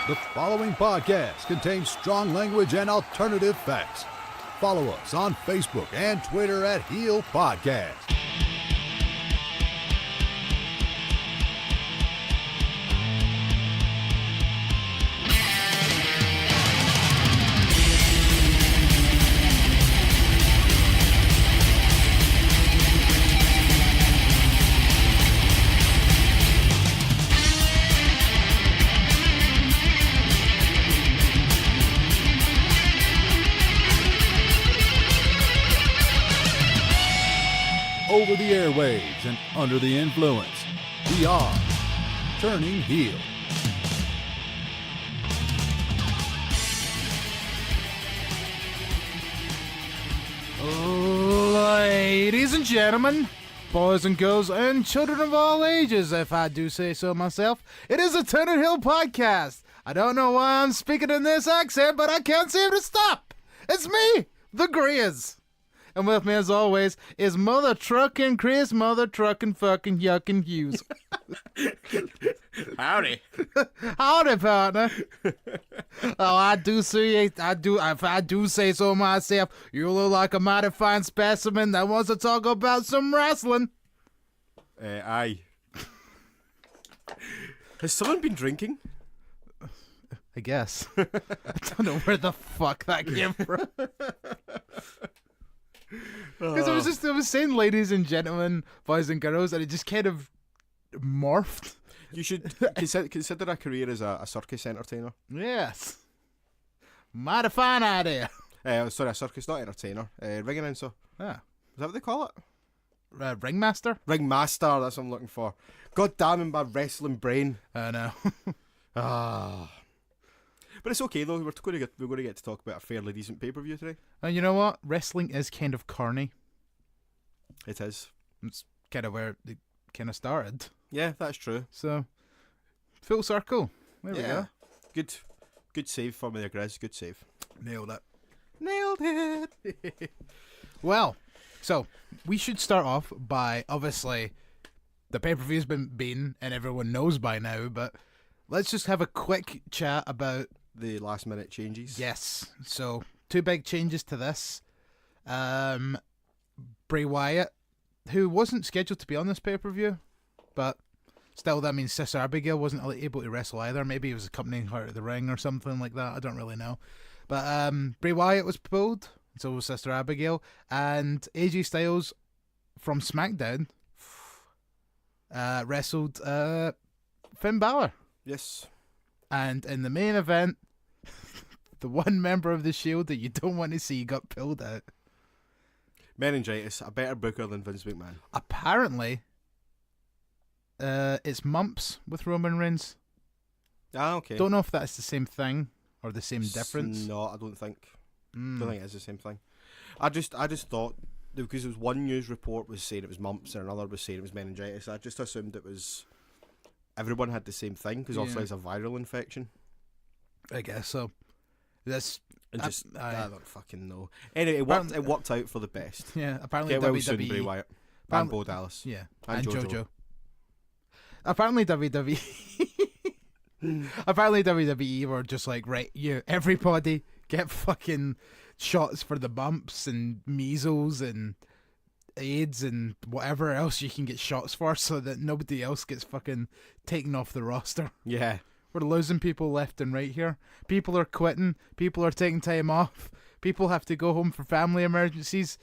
The following podcast contains strong language and alternative facts. Follow us on Facebook and Twitter at Heel Podcast. Over the airwaves and under the influence, we are Turning Heel. Ladies and gentlemen, boys and girls, and children of all ages, if I do say so myself, it is a Turning Heel podcast. I don't know why I'm speaking in this accent, but I can't seem to stop. It's me, the Greers. And with me, as always, is Mother Truckin' Chris, Mother Truckin' Fucking Yuckin' Hughes. Howdy. Howdy, partner. Oh, I do see. If I do say so myself, you look like a mighty fine specimen that wants to talk about some wrestling. Aye. Has someone been drinking? I guess. I don't know where the fuck that came from. Because I was saying ladies and gentlemen, boys and girls, and it just kind of morphed. You should consider a career as a circus entertainer. Yes. Mighty fine idea. Sorry, a circus, not entertainer. Ring announcer. Yeah. Is that what they call it? Ringmaster? Ringmaster, that's what I'm looking for. God damn in my wrestling brain. I know. But it's okay though, we're going to get to talk about a fairly decent pay-per-view today. And you know what? Wrestling is kind of corny. It is. It's kind of where it kind of started. Yeah, that's true. So, full circle. There we go. Good save for me there, Grizz. Good save. Nailed it. Nailed it. Well, so we should start off by, obviously, the pay-per-view's been and everyone knows by now, but let's just have a quick chat about the last minute changes. Yes. So, two big changes to this. Bray Wyatt, who wasn't scheduled to be on this pay-per-view, but still, that means Sister Abigail wasn't able to wrestle either. Maybe he was accompanying her to the ring or something like that. I don't really know. But Bray Wyatt was pulled, so was Sister Abigail. And AJ Styles from SmackDown wrestled Finn Balor. Yes. And in the main event, the one member of the Shield that you don't want to see got pulled out. Meningitis, a better booker than Vince McMahon. Apparently, it's mumps with Roman Reigns. Ah, okay. Don't know if that's the same thing or the same difference. No, I don't think. Don't think it is the same thing. I just thought, because there was one news report was saying it was mumps and another was saying it was meningitis. I just assumed it was everyone had the same thing because obviously it's a viral infection. I guess so. I don't fucking know. Anyway, it worked out for the best. Yeah, apparently Get WWE. well soon, Bray Wyatt. And Bo Dallas. Yeah, and JoJo. Apparently WWE. Apparently WWE were just like, right, everybody get fucking shots for the bumps and measles and AIDS and whatever else you can get shots for, so that nobody else gets fucking taken off the roster. Yeah. We're losing people left and right here. People are quitting. People are taking time off. People have to go home for family emergencies.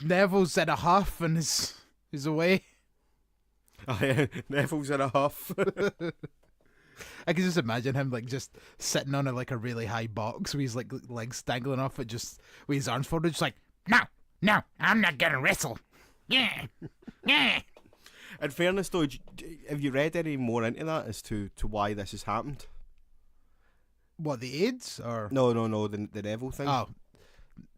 Neville's in a huff and is away. Oh yeah, Neville's in a huff. I can just imagine him like just sitting on a really high box with his like legs dangling off it, just with his arms folded, just like, no, I'm not gonna wrestle. Yeah. In fairness though, have you read any more into that as to why this has happened? What, the AIDS or no, the Neville thing? Oh,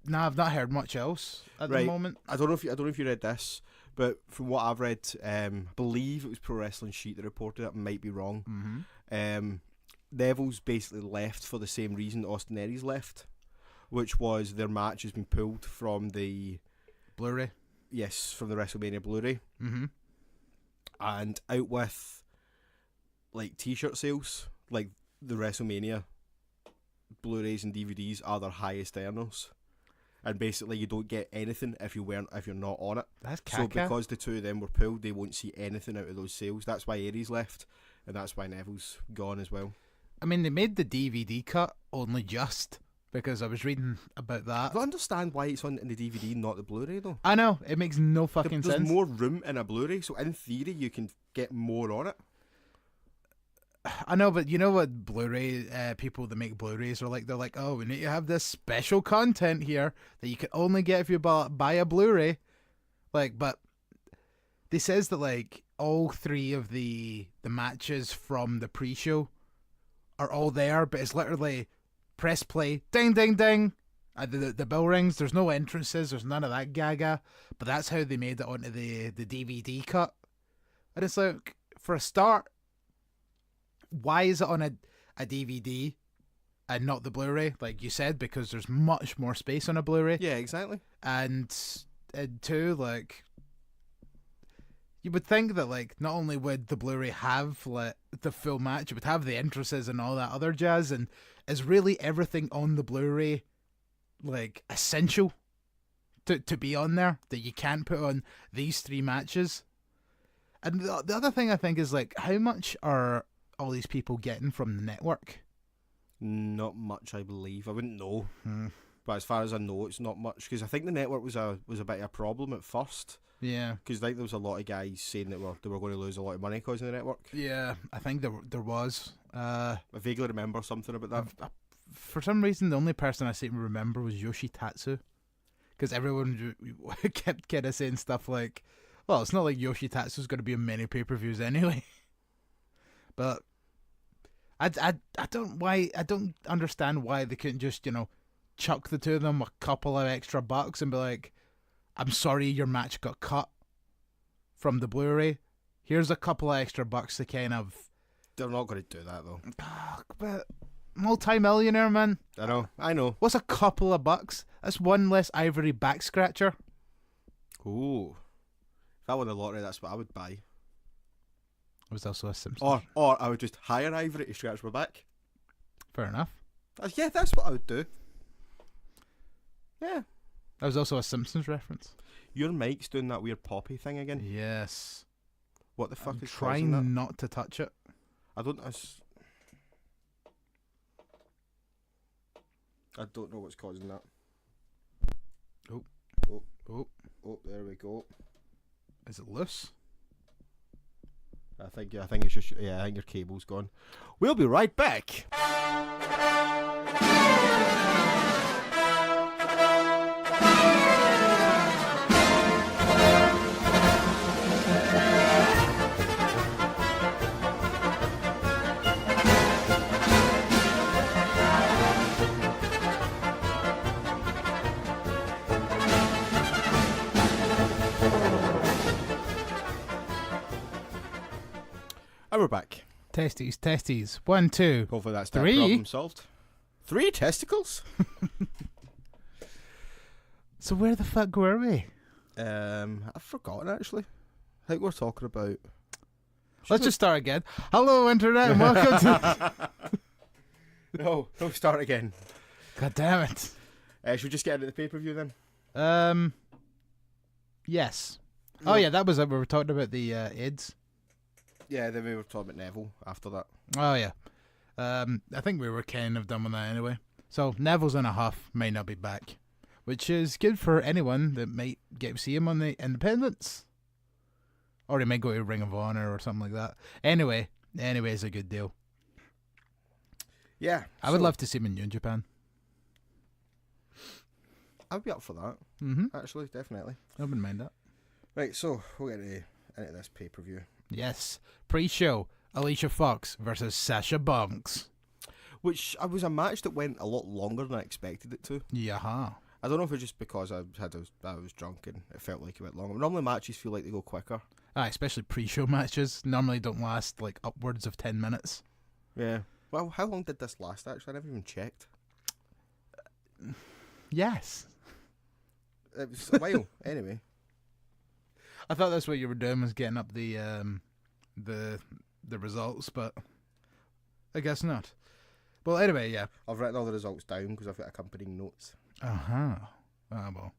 no, I've not heard much else at the moment. I don't know if you read this, but from what I've read, I believe it was Pro Wrestling Sheet that reported it. I might be wrong. Mm-hmm. Neville's basically left for the same reason Austin Aries left, which was their match has been pulled from the Blu-ray. Yes, from the WrestleMania Blu-ray. Mm-hmm. And out with like t-shirt sales, like the WrestleMania Blu-rays and DVDs are their highest earners, and basically you don't get anything if you're not on it. That's so caca. because the two of them were pulled, they won't see anything out of those sales. That's why Aries left, and that's why Neville's gone as well. I mean, they made the DVD cut only just because I was reading about that. I don't understand why it's on in the DVD, not the Blu-ray though. I know, it makes no fucking There's sense. more room in a Blu-ray, so in theory you can get more on it. I know, but you know what Blu-ray people that make Blu-rays are like? They're like, oh, we need to have this special content here that you can only get if you buy a Blu-ray. Like, but they says that like all three of the matches from the pre-show are all there, but it's literally press play, ding, ding, ding. The bell rings. There's no entrances. There's none of that gaga. But that's how they made it onto the DVD cut. And it's like, for a start, why is it on a DVD and not the Blu-ray? Like you said, because there's much more space on a Blu-ray. Yeah, exactly. And two, like, you would think that like not only would the Blu-ray have like the full match, it would have the entrances and all that other jazz, and is really everything on the Blu-ray like essential to be on there that you can't put on these three matches? And the other thing I think is like, how much are all these people getting from the network? Not much, I believe. I wouldn't know, but as far as I know, it's not much, because I think the network was a bit of a problem at first. Yeah, because like there was a lot of guys saying that they were going to lose a lot of money causing the network. Yeah, I think there was. I vaguely remember something about that. For some reason, the only person I seem to remember was Yoshitatsu, because everyone kept kind of saying stuff like, "Well, it's not like Yoshitatsu's going to be in many pay-per-views anyway." But I don't understand why they couldn't just, you know, chuck the two of them a couple of extra bucks and be like, I'm sorry your match got cut from the Blu-ray. Here's a couple of extra bucks to kind of... They're not going to do that though. But multi-millionaire, man. I know. What's a couple of bucks? That's one less ivory back scratcher. Ooh. If I won the lottery, that's what I would buy. It was also a Simpsons. Or I would just hire Ivory to scratch my back. Fair enough. Yeah, that's what I would do. Yeah. That was also a Simpsons reference. Your mic's doing that weird poppy thing again. Yes. What the fuck I'm is causing that? trying not to touch it. I don't know what's causing that. Oh, there we go. Is it loose? I think it's just I think your cable's gone. We'll be right back. And we're back. Testes. 1, 2. Hopefully that's 3. that problem solved. 3 testicles? So where the fuck were we? I've forgotten actually. I think we're talking about... Let's just start again. Hello, Internet, and welcome to... No, start again. God damn it. Should we just get into the pay-per-view then? Yes. No. Oh yeah, that was it. We were talking about the AIDS. Yeah, then we were talking about Neville after that. Oh yeah. I think we were kind of done with that anyway. So Neville's in a huff, might not be back, which is good for anyone that might get to see him on the Independents, or he might go to Ring of Honor or something like that. Anyway, it's a good deal. Yeah, I would love to see him in New Japan. I'd be up for that. Actually, definitely. I wouldn't mind that. Right, so we'll get into this pay-per-view. Yes, pre-show, Alicia Fox versus Sasha Banks. Which was a match that went a lot longer than I expected it to. Yaha. I don't know if it's just because I was drunk and it felt like it went longer. Normally matches feel like they go quicker. Especially pre-show matches normally don't last like upwards of 10 minutes. Yeah. Well, how long did this last actually? I never even checked. Yes. It was a while. Anyway. I thought that's what you were doing, was getting up the results, but I guess not. Well, anyway, yeah. I've written all the results down because I've got accompanying notes. Uh-huh. Well.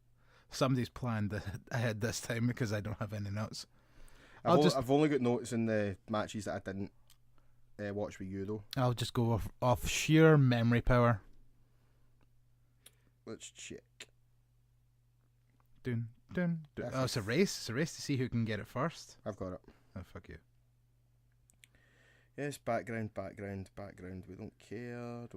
Somebody's planned ahead this time because I don't have any notes. I've only got notes in the matches that I didn't watch with you, though. I'll just go off sheer memory power. Let's check. Dun, dun, dun. Oh, it's a race. It's a race to see who can get it first. I've got it. Oh, fuck you. Yes, background. We don't care.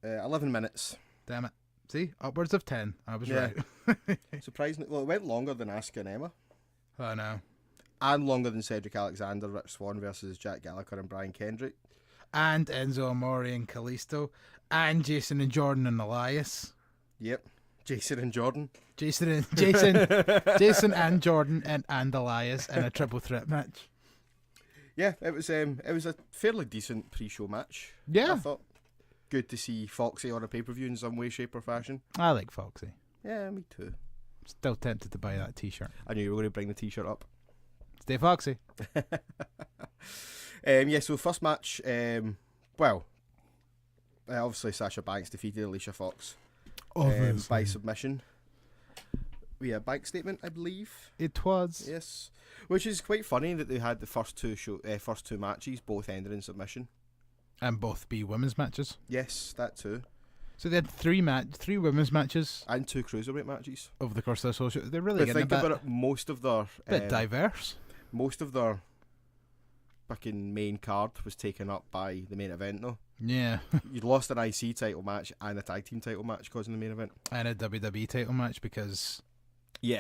11 minutes. Damn it. See? Upwards of 10. I was Yeah. right. Surprisingly, well, it went longer than Asuka and Emma. Oh, no. And longer than Cedric Alexander, Rich Swann versus Jack Gallagher and Brian Kendrick. And Enzo Amore and Kalisto. And Jason and Jordan and Elias. Yep. Jason and Jordan. Jason and Jordan and Elias in a triple threat match. Yeah, it was a fairly decent pre-show match. Yeah. I thought. Good to see Foxy on a pay-per-view in some way, shape or fashion. I like Foxy. Yeah, me too. Still tempted to buy that t-shirt. I knew you were going to bring the t-shirt up. Stay Foxy. So first match, obviously Sasha Banks defeated Alicia Fox by submission. Yeah, bank statement, I believe. It was. Yes, which is quite funny that they had the first two matches both ended in submission. And both be women's matches. Yes, that too. So they had three women's matches and 2 cruiserweight matches over the course of the social. They're really getting think about it. Most of their bit diverse. Most of their fucking main card was taken up by the main event, though. Yeah. You'd lost an IC title match and a tag team title match causing the main event, and a WWE title match because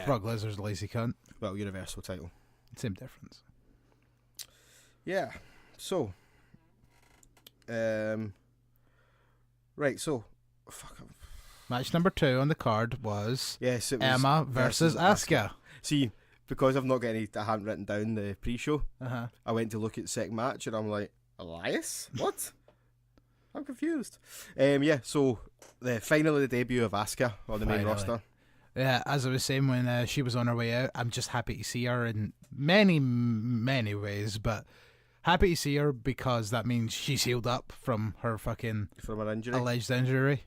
Brock Lesnar's a lazy cunt. Well, Universal title. Same difference. Yeah. So. Right, so match number 2 on the card was it was Emma versus Asuka. See, because I've not got I hadn't written down the pre-show. Uh-huh. I went to look at the second match and I'm like, Elias? What? I'm confused. So finally the debut of Asuka on the main roster. Yeah, as I was saying when she was on her way out, I'm just happy to see her in many, many ways, but happy to see her because that means she's healed up from her alleged injury.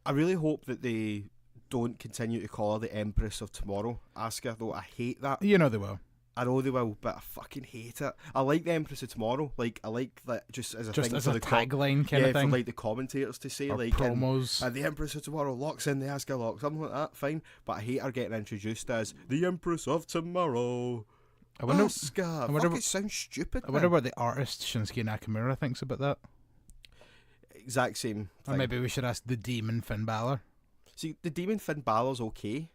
I really hope that they don't continue to call her the Empress of Tomorrow, Asuka, though I hate that. You know they will. I know they will, but I fucking hate it. I like the Empress of Tomorrow. Like, I like that just as a thing as for a the tagline kind of thing. For like the commentators to say, or like promos. The Empress of Tomorrow locks in the Asuka lock, something like that. Fine, but I hate her getting introduced as the Empress of Tomorrow. I wonder. Asuka. It sounds stupid. I wonder what the artist Shinsuke Nakamura thinks about that. Exact same thing. Or maybe we should ask the Demon Finn Balor. See, the Demon Finn Balor's okay.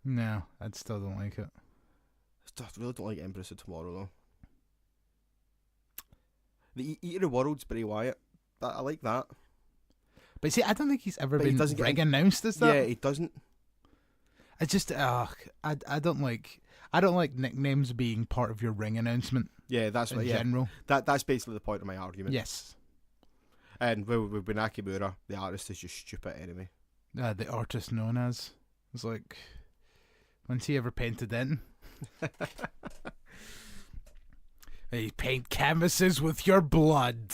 No, I still don't like it. I really don't like Empress of Tomorrow though. The Eater of Worlds, Bray Wyatt. I like that. But see, I don't think he's ever been announced as that. Yeah, he doesn't. I just, I don't like nicknames being part of your ring announcement. Yeah, that's in general. That's basically the point of my argument. Yes. And with Nakamura, the artist is just stupid anyway. The artist known as. It's like, when's he ever painted in? You paint canvases with your blood.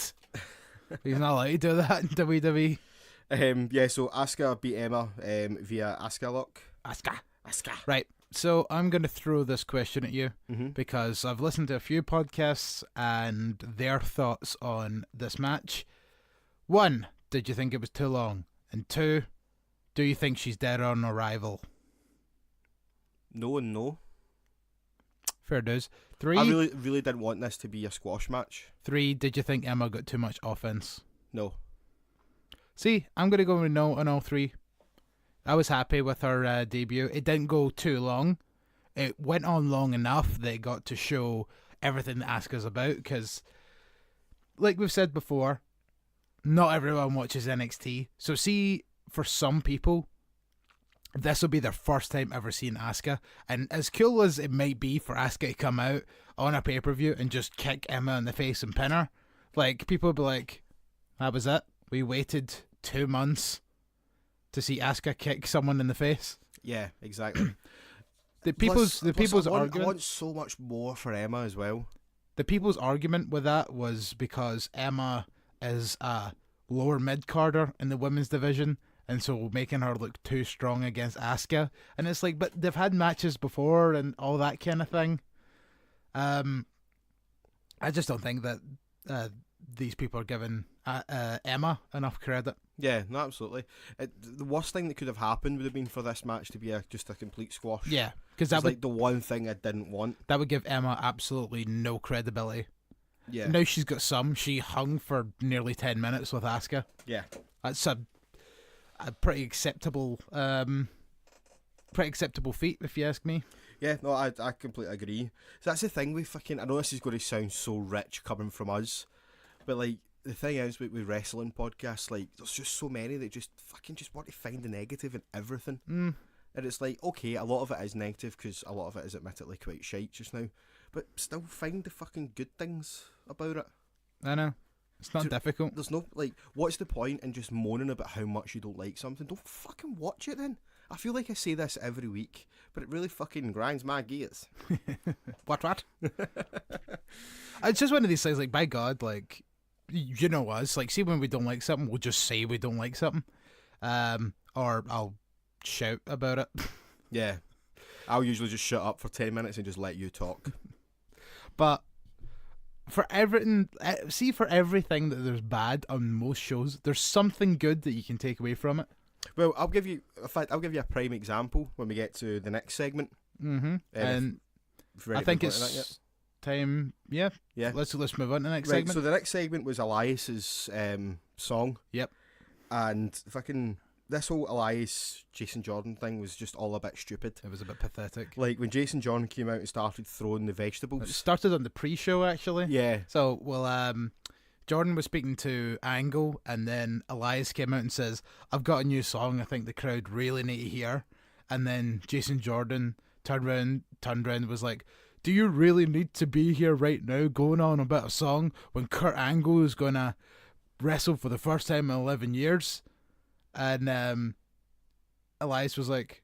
He's not allowed to do that in WWE. So Asuka beat Emma via Asuka lock. Asuka. Right. So I'm going to throw this question at you Mm-hmm. because I've listened to a few podcasts and their thoughts on this match. 1, did you think it was too long? And 2, do you think she's dead on arrival? No and no. Fair dues. 3, I really didn't want this to be a squash match. 3, did you think Emma got too much offense? No. See, I'm going to go with no on all 3. I was happy with her debut. It didn't go too long. It went on long enough that it got to show everything that Asuka's about because, like we've said before, not everyone watches NXT. So see, for some people, this will be their first time ever seeing Asuka. And as cool as it might be for Asuka to come out on a pay-per-view and just kick Emma in the face and pin her, like, people will be like, that was it? We waited 2 months to see Asuka kick someone in the face? Yeah, exactly. The people's I argument. want so much more for Emma as well. the people's argument with that was because Emma is a lower mid-carder in the women's division, and so making her look too strong against Asuka. And it's like, but they've had matches before and all that kind of thing. I just don't think that these people are giving Emma enough credit. Yeah, no, absolutely. The worst thing that could have happened would have been for this match to be just a complete squash. Yeah, because that It's would like the one thing I didn't want. that would give Emma absolutely no credibility. Yeah. Now she's got some. She hung for nearly 10 minutes with Asuka. Yeah. That's a pretty acceptable feat, if you ask me. Yeah, no, I completely agree. So that's the thing with fucking... I know this is going to sound so rich coming from us, but, like, the thing is with wrestling podcasts, like, there's just so many that just fucking just want to find the negative in everything. And it's like, okay, a lot of it is negative because a lot of it is admittedly quite shite just now, but still find the fucking good things about it. I know. It's not difficult. There's no, like, what's the point in just moaning about how much you don't like something? Don't fucking watch it then. I feel like I say this every week, but it really fucking grinds my gears. What? It's just one of these things, like, by God, like, you know us, like, see when we don't like something, we'll just say we don't like something. Or I'll shout about it. Yeah. I'll usually just shut up for 10 minutes and just let you talk. But for everything, for everything that there's bad on most shows, there's something good that you can take away from it. Well, I'll give you a prime example when we get to the next segment. Mm-hmm. And I think it's time. Yeah. Yeah. Let's move on to the next Right, segment. so the next segment was Elias's song. Yep. And fucking this whole Elias Jason Jordan thing was just all a bit stupid. It was a bit pathetic. Like when Jason Jordan came out and started throwing the It vegetables. started on the pre-show, actually. Yeah. So, Jordan was speaking to Angle, and then Elias came out and says, "I've got a new song I think the crowd really need to hear." And then Jason Jordan turned around and was like, "Do you really need to be here right now going on about a song when Kurt Angle is going to wrestle for the first time in 11 years? And Elias was like,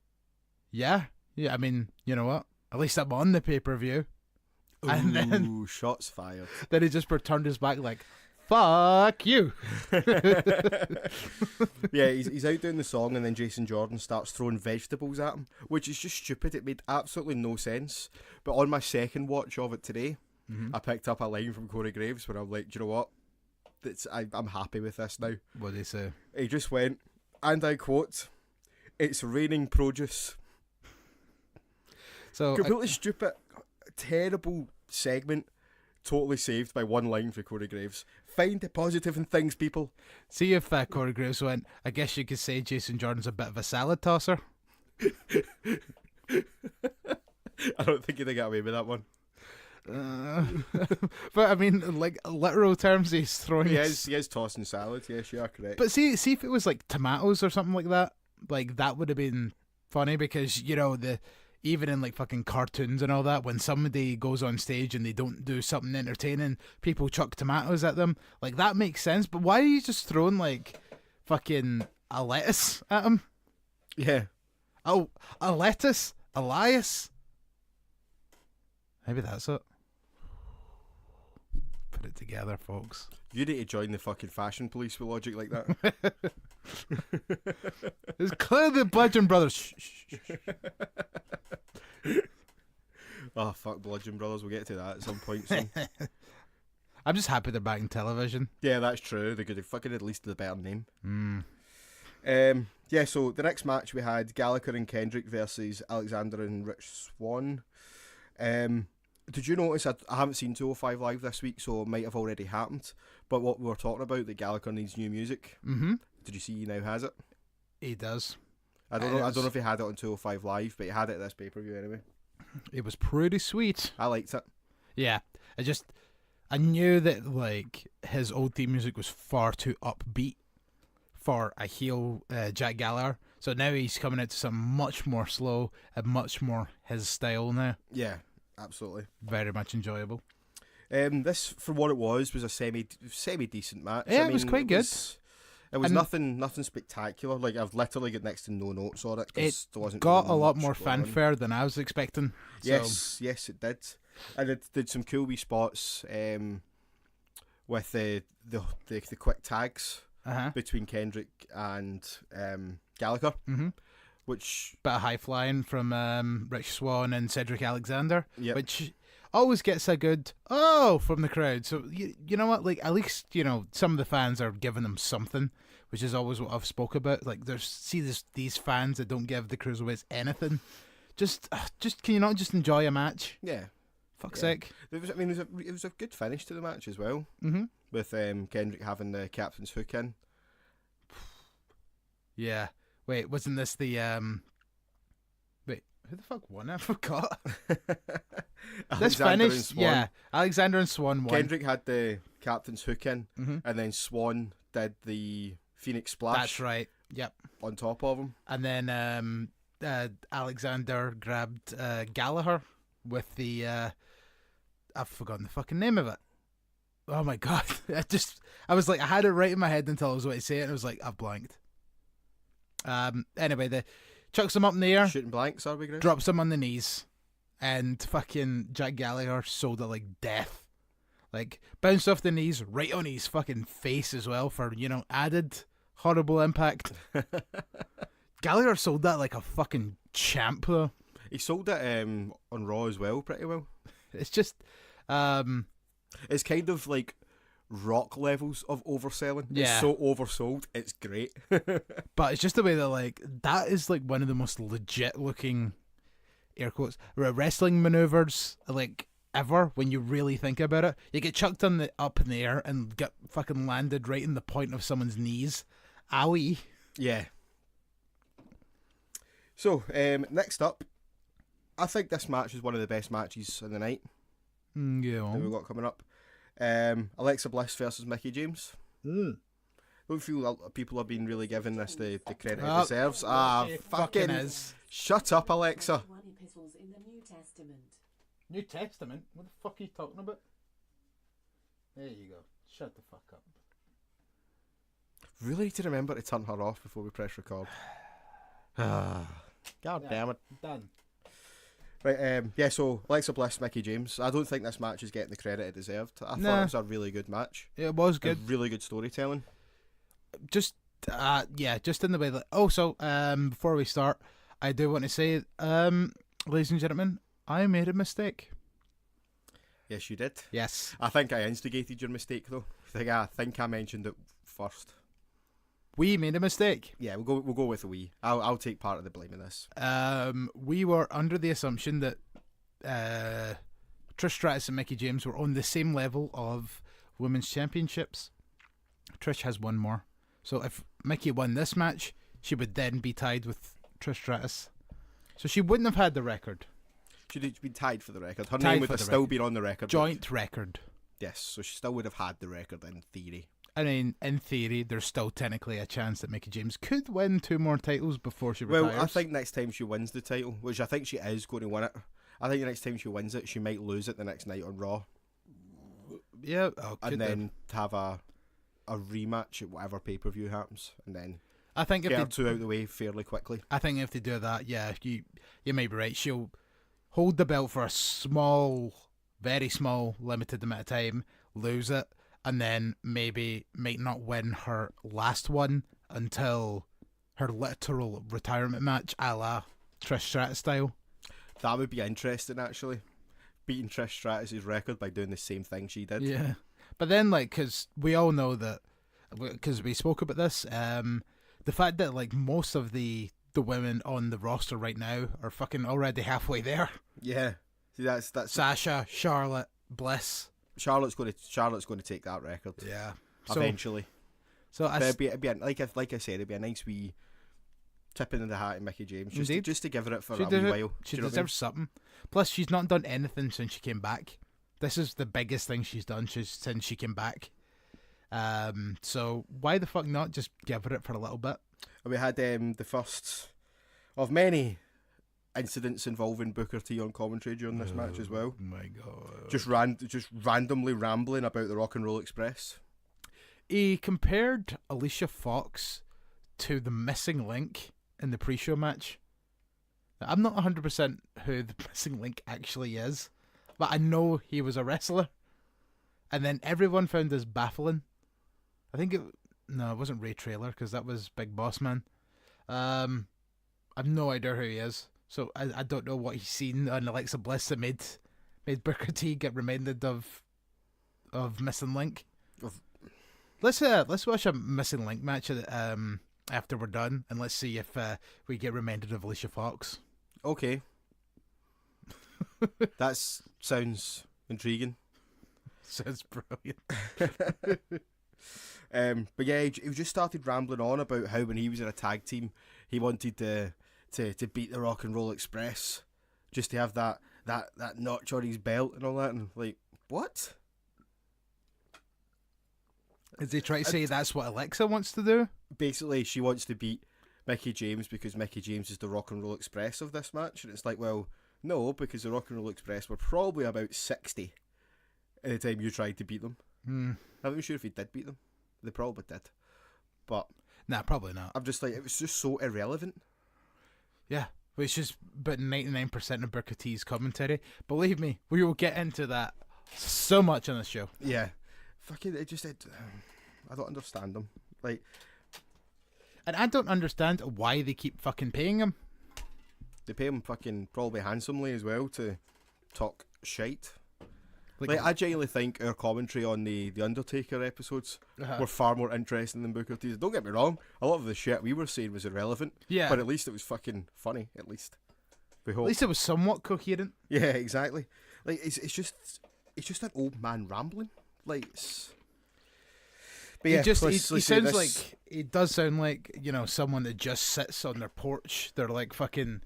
yeah, I mean, you know what? At least I'm on the pay-per-view. And then shots fired. Then he just turned his back like, fuck you. Yeah, he's out doing the song, and then Jason Jordan starts throwing vegetables at him, which is just stupid. It made absolutely no sense. But on my second watch of it today, I picked up a line from Corey Graves where I'm like, do you know what? I'm happy with this now. What did he say? He just went, and I quote, "It's raining produce." So completely stupid, terrible segment, totally saved by one line for Corey Graves. Find the positive in things, people. See if Corey Graves went, I guess you could say Jason Jordan's a bit of a salad tosser. I don't think he'd get away with that one. But I mean, like literal terms, he's throwing. He is tossing salad. Yes, you are correct. But see if it was like tomatoes or something like that would have been funny, because you know even in like fucking cartoons and all that, when somebody goes on stage and they don't do something entertaining, people chuck tomatoes at them. Like that makes sense. But why are you just throwing like fucking a lettuce at him? Yeah. Oh, a lettuce, Elias. Maybe that's it. Put it together, folks. You need to join the fucking fashion police with logic like that. It's clearly the Bludgeon Brothers. Shh, shh, shh. Oh, fuck Bludgeon Brothers. We'll get to that at some point soon. I'm just happy they're back in television. Yeah, that's true. They could have fucking at least the better name. Mm. Yeah, so the next match we had Gallagher and Kendrick versus Alexander and Rich Swann. Did you notice, I haven't seen 205 Live this week, so it might have already happened, but what we were talking about, that Gallagher needs new music, did you see he now has it? He does. I don't know if he had it on 205 Live, but he had it at this pay-per-view anyway. It was pretty sweet. I liked it. Yeah, I knew that like his old theme music was far too upbeat for a heel Jack Gallagher, so now he's coming out to some much more slow and much more his style now. Yeah, absolutely. Very much enjoyable. This, for what it was a semi decent match. Yeah, it was quite good. It was nothing spectacular. Like, I've literally got next to no notes on it. It there wasn't got really a lot much more going on. fanfare than I was expecting. So. Yes, it did. And it did some cool wee spots with the quick tags between Kendrick and Gallagher, which Bit of high flying from Rich Swann and Cedric Alexander, Yep. which always gets a good from the crowd. So you know what, like at least some of the fans are giving them something, which is always what I've spoke about. Like these fans that don't give the cruiserweights anything. Just can you not just enjoy a match? yeah. Fuck's sake. It was a good finish to the match as well. Mm-hmm. With Kendrick having the captain's hook in. Yeah. Wait, wasn't this the Wait, who the fuck won? I forgot. This Alexander and finish, Swann. yeah. Alexander and Swan won. Kendrick had the captain's hook in, and then Swan did the Phoenix Splash. That's right. Yep. On top of him. And then Alexander grabbed Gallagher with the I've forgotten the fucking name of it. Oh my god. I was like, I had it right in my head until I was about to say it, and I was like, I've blanked. Anyway, they chucks him up in the air, Shooting blanks, are we going? drops him on the knees, and fucking Jack Gallagher sold it like death. Like, bounced off the knees right on his fucking face as well for, added horrible impact. Gallagher sold that like a fucking champ, though. He sold it on Raw as well, pretty well. It's just, It's kind of like Rock levels of overselling. Yeah. It's so oversold, it's great. but it's just the way that, like, that is like one of the most legit looking, air quotes, wrestling maneuvers, like, ever when you really think about it. You get chucked up in the air and get fucking landed right in the point of someone's knees. Owie. Yeah. So, next up, I think this match is one of the best matches of the night Yeah. that we've got coming up. Alexa Bliss versus Mickey James. Don't feel people have been really giving this the credit it deserves. It Fucking is. shut up, Alexa. One epistles in the New Testament. New Testament? What the fuck are you talking about? There you go. Shut the fuck up. Really need to remember to turn her off before we press record. God damn it. Done. Right, so Alexa Bliss, Mickey James. I don't think this match is getting the credit it deserved. I thought Nah. it was a really good match. It was good. Really good storytelling. Just just in the way that also before we start, I do want to say, ladies and gentlemen, I made a mistake. Yes, you did. Yes. I think I instigated your mistake though. I think I mentioned it first. We made a mistake. Yeah, we'll go with a we. I'll take part of the blame in this. We were under the assumption that Trish Stratus and Mickey James were on the same level of women's championships. Trish has one more. So if Mickey won this match, she would then be tied with Trish Stratus. So she wouldn't have had the record. She'd have been tied for the record. Her Tied name would for have the still record. been on the record. Joint record. Yes, so she still would have had the record in theory. I mean, in theory, there's still technically a chance that Mickey James could win 2 more titles before she retires. Well, I think next time she wins the title, which I think she is going to win it, I think the next time she wins it, she might lose it the next night on Raw. Yeah, And then have a rematch at whatever pay-per-view happens, and then I think if get her they, two out of the way fairly quickly. I think if they do that, yeah, you may be right. She'll hold the belt for a small, very small, limited amount of time, lose it, and then maybe might not win her last one until her literal retirement match, a la Trish Stratus style. That would be interesting, actually. Beating Trish Stratus' record by doing the same thing she did. Yeah. But then, like, because we all know that, because we spoke about this, the fact that, like, most of the women on the roster right now are fucking already halfway there. Yeah. See, that's Sasha, Charlotte, Bliss. Charlotte's going to take that record. Yeah. Eventually. So But it'd be like I said, it'd be a nice wee tip into the hat in Mickey James, just to give her it for a wee while. She Do you know what I mean? deserves something. Plus, she's not done anything since she came back. This is the biggest thing she's done since she came back. So why the fuck not just give her it for a little bit? And we had the first of many incidents involving Booker T on commentary during this match as well. Oh my god! Just randomly rambling about the Rock and Roll Express. He compared Alicia Fox to the missing link in the pre-show match. Now, I'm not 100% who the missing link actually is. but I know he was a wrestler. And then everyone found this baffling. I think it wasn't Ray Traylor because that was Big Boss Man. I've no idea who he is, so I don't know what he's seen on Alexa Bliss that made Booker T get reminded of Missing Link. Let's watch a Missing Link match after we're done, and let's see if we get reminded of Alicia Fox. Okay. That sounds intriguing. Sounds brilliant. But yeah, he just started rambling on about how when he was in a tag team, he wanted to beat the Rock and Roll Express, just to have that notch on his belt and all that. And like, what? Is he trying to say that's what Alexa wants to do? Basically, she wants to beat Mickie James because Mickie James is the Rock and Roll Express of this match. And it's like, well, no, because the Rock and Roll Express were probably about 60 at the time you tried to beat them. I'm not even sure if he did beat them. They probably did. But Nah, probably not. I'm just like, it was just so irrelevant. Yeah, which is about 99% of Booker T's commentary. Believe me, we will get into that so much on this show. Yeah. Fucking, I don't understand them. Like, And I don't understand why they keep fucking paying him. they pay him fucking probably handsomely as well to talk shite. Like, Like, I genuinely think our commentary on the Undertaker episodes were far more interesting than Booker T's. Don't get me wrong, a lot of the shit we were saying was irrelevant. Yeah. But at least it was fucking funny, at least. We hope. At least it was somewhat coherent. Yeah, exactly. Like, it's just an old man rambling. Like, but yeah, he let's sounds say this. like, he does sound like, someone that just sits on their porch. They're like fucking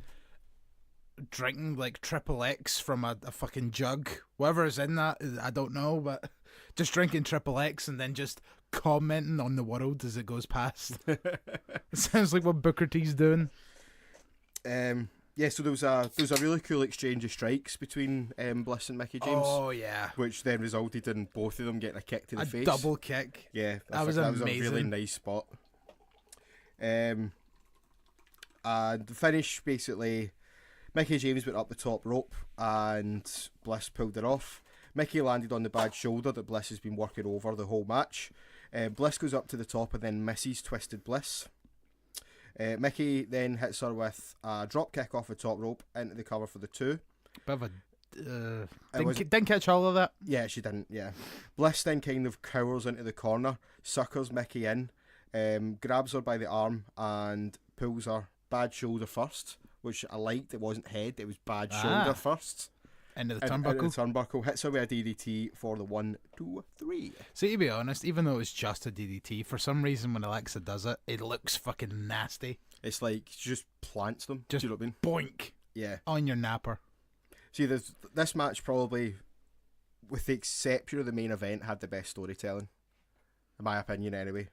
drinking like Triple X from a fucking jug. Whatever is in that, I don't know, but just drinking Triple X and then just commenting on the world as it goes past. It sounds like what Booker T's doing. Yeah, so there was a really cool exchange of strikes between Bliss and Mickie James. Oh yeah, Which then resulted in both of them getting a kick to the face. double kick. Yeah, That was that was a really amazing. nice spot. And the finish, basically, Mickie James went up the top rope and Bliss pulled it off. Mickie landed on the bad shoulder that Bliss has been working over the whole match. Bliss goes up to the top and then misses Twisted Bliss. Mickie then hits her with a drop kick off the top rope into the cover for the 2. Bit of a didn't catch all of that. Yeah, she didn't, yeah. Bliss then kind of cowers into the corner, suckers Mickie in, grabs her by the arm and pulls her bad shoulder first, which I liked. It wasn't head, it was bad shoulder first. Into the Into turnbuckle. the turnbuckle, hits her with a DDT for the 1, 2, 3. See, to be honest, even though it's just a DDT, for some reason when Alexa does it, it looks fucking nasty. It's like she just plants them. Just Do you know what I mean? boink Yeah. on your napper. See, this match probably, with the exception of the main event, had the best storytelling. In my opinion, anyway.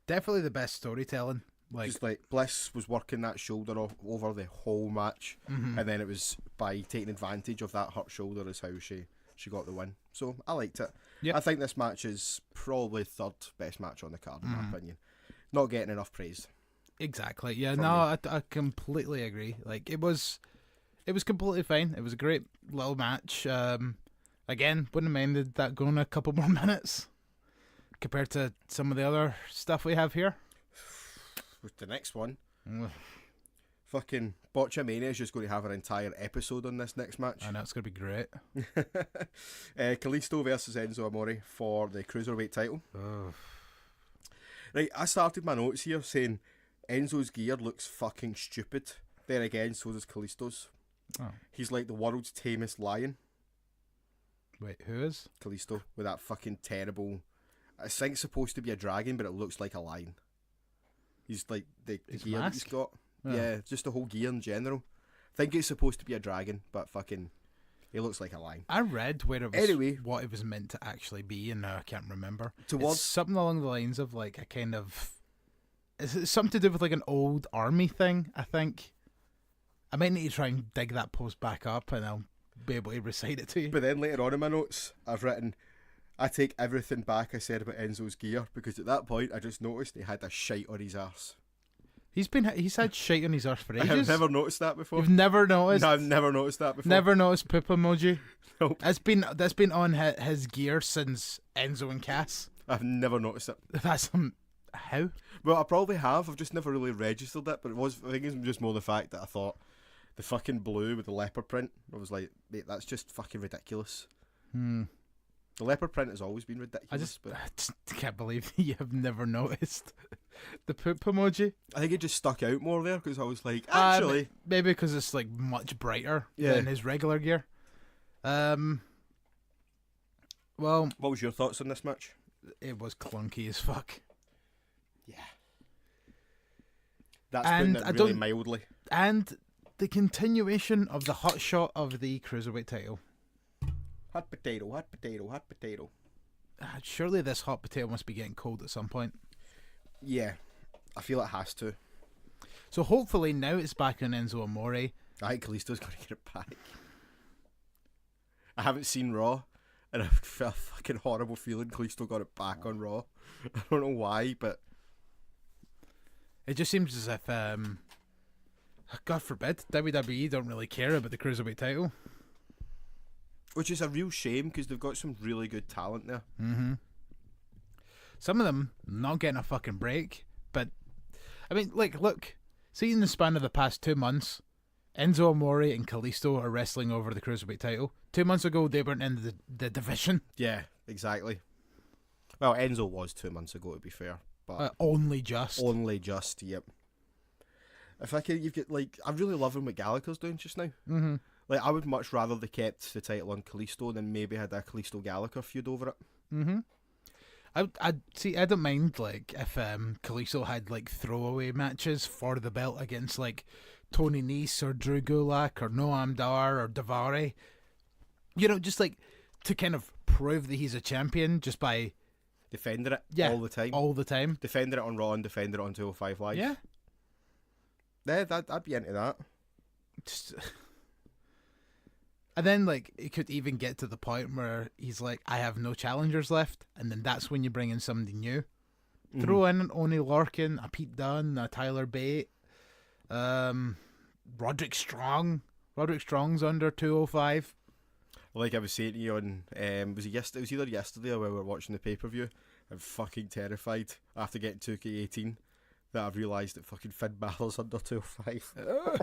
Definitely the best storytelling. Like, Just like Bliss was working that shoulder over the whole match, and then it was by taking advantage of that hurt shoulder is how she got the win. So I liked it. Yep. I think this match is probably third best match on the card in my opinion. Not getting enough praise. exactly. Yeah, From no, I completely agree. Like, it was completely fine. It was a great little match. Again, wouldn't have minded that going a couple more minutes compared to some of the other stuff we have here. With the next one, fucking Botchamania is just going to have an entire episode on this next match. I know it's going to be great. Kalisto versus Enzo Amore for the Cruiserweight title. Oh. Right, I started my notes here saying Enzo's gear looks fucking stupid. Then again, so does Kalisto's. Oh. He's like the world's tamest lion, Wait, who is? Kalisto, with that fucking terrible... I think it's supposed to be a dragon, but it looks like a lion. He's like the His gear that he's mask? got. Oh. Yeah, just the whole gear in general. I think it's supposed to be a dragon, but fucking... He looks like a lion. I read where it was Anyway. what it was meant to actually be, and now I can't remember. Towards- It's something along the lines of like a kind of... It's something to do with like an old army thing, I think. I might need to try and dig that post back up and I'll be able to recite it to you. But then later on in my notes, I've written, I take everything back I said about Enzo's gear, because at that point I just noticed he had a shite on his arse. He's had shite on his arse for ages. I've never noticed that before. You've never noticed? No, I've never noticed that before. Never noticed poop emoji? Nope. That's been on his gear since Enzo and Cass. I've never noticed it. That's how? Well, I probably have. I've just never really registered it. But I think it's just more the fact that I thought the fucking blue with the leopard print. I was like, mate, that's just fucking ridiculous. The leopard print has always been ridiculous. I just can't believe you have never noticed the poop emoji. I think it just stuck out more there because I was like, actually, maybe because it's like much brighter Yeah. than his regular gear. Well, what was your thoughts on this match? it was clunky as fuck. Yeah, that's And putting I it really don't- mildly. And the continuation of the hot shot of the cruiserweight title. Hot potato, hot potato, hot potato. Surely this hot potato must be getting cold at some point. Yeah, I feel it has to. So hopefully now it's back on Enzo Amore. I think Kalisto's going to get it back. I haven't seen Raw, and I've felt a fucking horrible feeling Kalisto got it back on Raw. I don't know why, but It just seems as if, God forbid, WWE don't really care about the cruiserweight title. which is a real shame because they've got some really good talent there. Mm-hmm. Some of them not getting a fucking break, but I mean, like, look, see in the span of the past 2 months, Enzo Amore and Kalisto are wrestling over the cruiserweight title. 2 months ago, they weren't in the division. Yeah, exactly. Well, Enzo was 2 months ago, to be fair, but Only just. only just. Yep. If I could, you've got like, I'm really loving what Gallagher's doing just now. Mm-hmm. Like, I would much rather they kept the title on Kalisto than maybe had a Kalisto Gallagher feud over it. Mm-hmm. I see. I don't mind like if Kalisto had like throwaway matches for the belt against like Tony Nese or Drew Gulak or Noam Dar or Daivari. You know, just like to kind of prove that he's a champion just by Defending it Yeah, all the time. all the time. Defending it on Raw and defending it on 205 Live. Yeah. Yeah, I'd be into that. Just, and then like it could even get to the point where he's like, I have no challengers left, and then that's when you bring in somebody new. Throw in an Oni Lorcan, a Pete Dunne, a Tyler Bate, Roderick Strong. Roderick Strong's under 205. Like I was saying to you on, was it yesterday? It was either yesterday or when we were watching the pay-per-view. I'm fucking terrified after getting 2K18 that I've realised that fucking Finn Balor's under 205.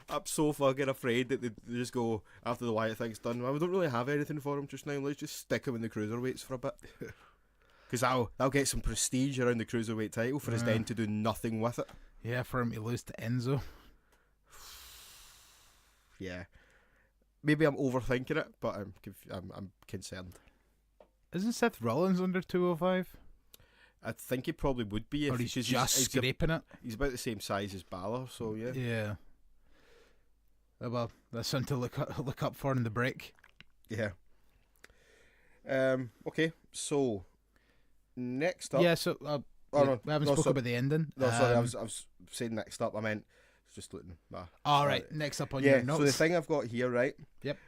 I'm so fucking afraid that they just go, after the Wyatt thing's done, well, we don't really have anything for him just now, let's just stick him in the cruiserweights for a bit. Because that'll get some prestige around the cruiserweight title for us then to do nothing with it. Yeah, for him to lose to Enzo. Yeah. Maybe I'm overthinking it, but I'm concerned. Isn't Seth Rollins under 205? I think he probably would be if Or he's because just scraping it? he's about the same size as Balor, so yeah. Yeah. Well, that's something to look up for in the break. Yeah. Okay, so next up. Yeah, so we haven't spoken about the ending. No, sorry, I was saying next up. I meant just looking. All right, next up on Yeah. your notes. So the thing I've got here, right? Yep.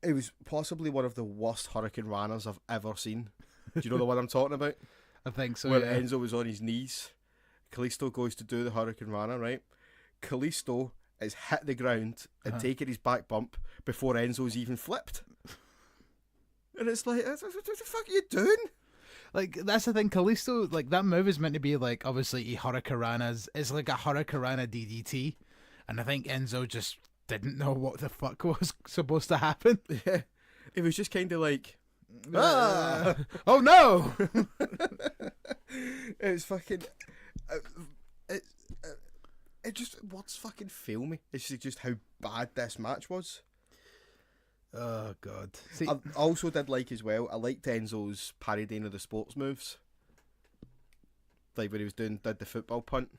It was possibly one of the worst Hurricane Ranas I've ever seen. Do you know the one I'm talking about? I think so. Where Yeah. Enzo was on his knees. Kalisto goes to do the Hurricane Rana, right? Kalisto is hit the ground and taking his back bump before Enzo's even flipped. And it's like, what the fuck are you doing? Like, that's the thing, Kalisto, like, that move is meant to be, like, obviously, it's like a Hurricanrana DDT, and I think Enzo just didn't know what the fuck was supposed to happen. Yeah. It was just kind of like, oh no! it was fucking, it just, words fucking fail me. It's just how bad this match was. Oh, God. See, I also did like as well, I liked Enzo's parodying of the sports moves. Like when he was did the football punt.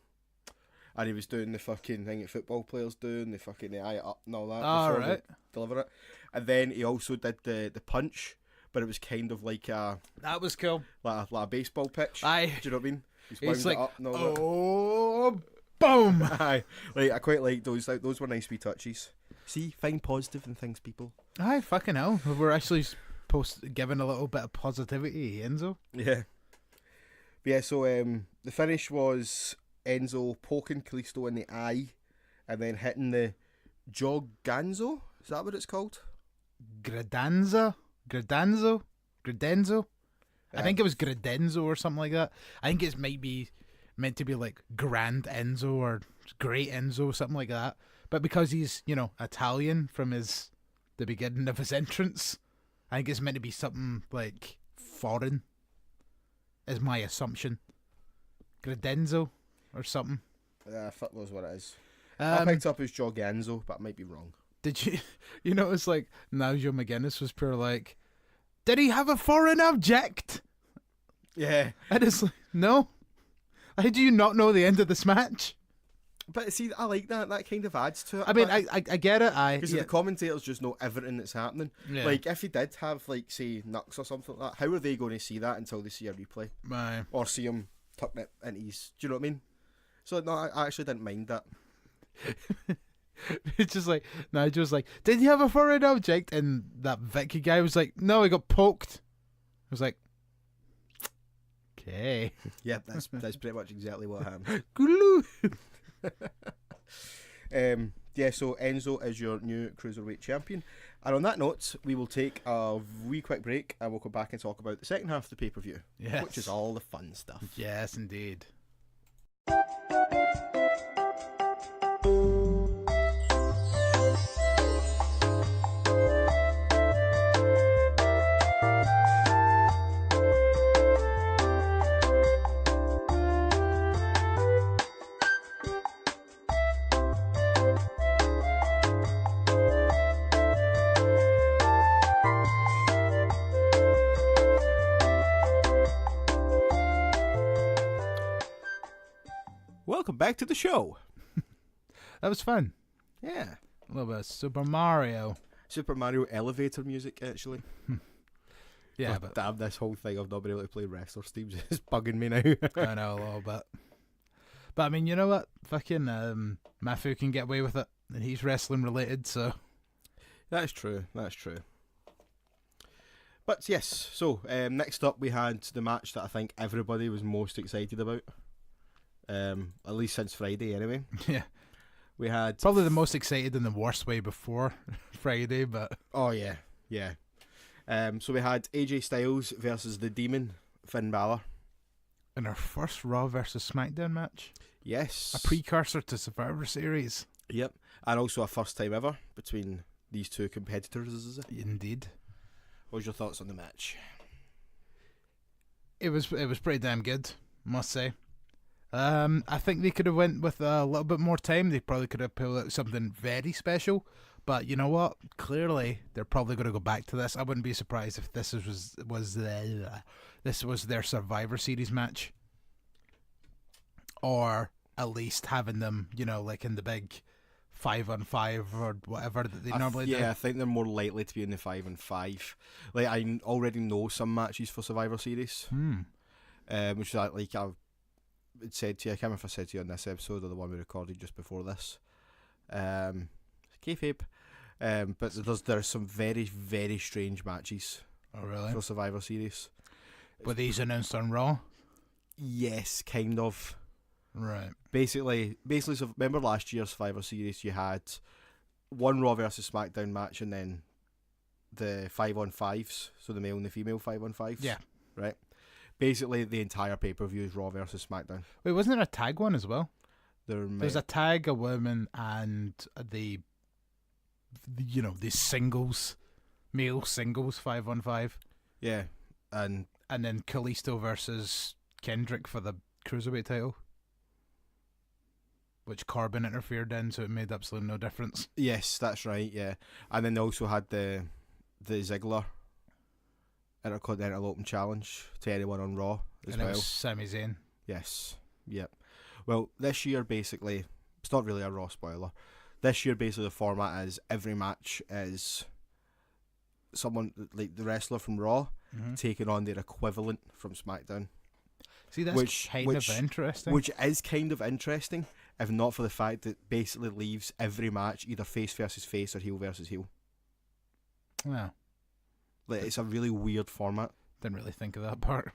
And he was doing the fucking thing that football players do, and the fucking eye up and all that before they right. deliver it. And then he also did the punch, but it was kind of like a that was cool. like a baseball pitch. Aye. Do you know what I mean? He's It's wound like, it up and all that. oh, boom! Aye, like I quite like those. Like, those were nice wee touches. See, find positive in things, people. Aye, fucking hell. We're actually giving a little bit of positivity, Enzo. Yeah. But yeah. So the finish was Enzo poking Kalisto in the eye and then hitting the Joganzo. Is that what it's called? Gradenzo. I think it was Gradenzo or something like that. I think it might be meant to be like Grand Enzo or Great Enzo, something like that. But because he's, Italian from the beginning of his entrance, I think it's meant to be something like foreign, is my assumption. Gradenzo or something. Fuck knows what it is. I picked up as Joganzo, but I might be wrong. Did you notice, like, Nigel McGuinness was pure like, did he have a foreign object? Yeah. And it's like, no. How do you not know the end of this match? But see, I like that. That kind of adds to it. I mean, I get it. Because the commentators just know everything that's happening. Yeah. Like, if he did have, like, say, Nux or something like that, how are they going to see that until they see a replay? Aye. Or see him tucking it into his... Do you know what I mean? So, no, I actually didn't mind that. It's just like, Nigel's like, did you have a foreign object? And that Vicky guy was like, no, he got poked. I was like, okay. Yeah, that's pretty much exactly what happened. Yeah, so Enzo is your new Cruiserweight champion. And on that note, we will take a wee quick break and we'll come back and talk about the second half of the pay-per-view. Yes. Which is all the fun stuff. Yes, indeed. Welcome back to the show. That was fun. Yeah. A little bit of Super Mario. Super Mario elevator music, actually. Yeah, Oh, but damn, this whole thing of not being able to play wrestler Steve's is bugging me now. I know a little bit. But I mean, you know what? Fucking Matthew can get away with it, and he's wrestling related, so. That's true. But yes, so next up we had the match that I think everybody was most excited about. At least since Friday, anyway. Yeah. We had Probably the most excited in the worst way before Friday, but. Oh yeah. So we had AJ Styles versus the Demon Finn Balor. In our first Raw versus SmackDown match. Yes. A precursor to Survivor Series. Yep. And also a first time ever between these two competitors. Indeed. What was your thoughts on the match? It was pretty damn good, must say. I think they could have went with a little bit more time. They probably could have pulled out something very special. But you know what? Clearly, they're probably going to go back to this. I wouldn't be surprised if this was their Survivor Series match, or at least having them, like in the big 5-on-5 or whatever that they normally do. Yeah, I think they're more likely to be in the 5-on-5. Like, I already know some matches for Survivor Series, which is like I've said to you. I can't remember if I said to you on this episode or the one we recorded just before this. Kayfabe. But there's some very, very strange matches. Oh, really? For Survivor Series. Were these announced on Raw? Yes, kind of. Right. Basically, so remember last year's Survivor Series, you had one Raw versus SmackDown match and then the 5-on-5s, so the male and the female 5-on-5s. Yeah. Right? Basically, the entire pay-per-view is Raw versus SmackDown. Wait, wasn't there a tag one as well? There's a tag, a woman, and the singles, male singles 5-on-5. Yeah, and then Kalisto versus Kendrick for the Cruiserweight title, which Corbin interfered in, so it made absolutely no difference. Yes, that's right, yeah. And then they also had the Ziggler Intercontinental Open Challenge to anyone on Raw as well. It was Sami Zayn. Yes, yep. Well, this year, basically, it's not really a Raw spoiler. This year, basically, the format is every match is someone, like the wrestler from Raw, taking on their equivalent from SmackDown. See, that's kind of interesting. Which is kind of interesting, if not for the fact that it basically leaves every match either face versus face or heel versus heel. Yeah. Like, it's a really weird format. Didn't really think of that part.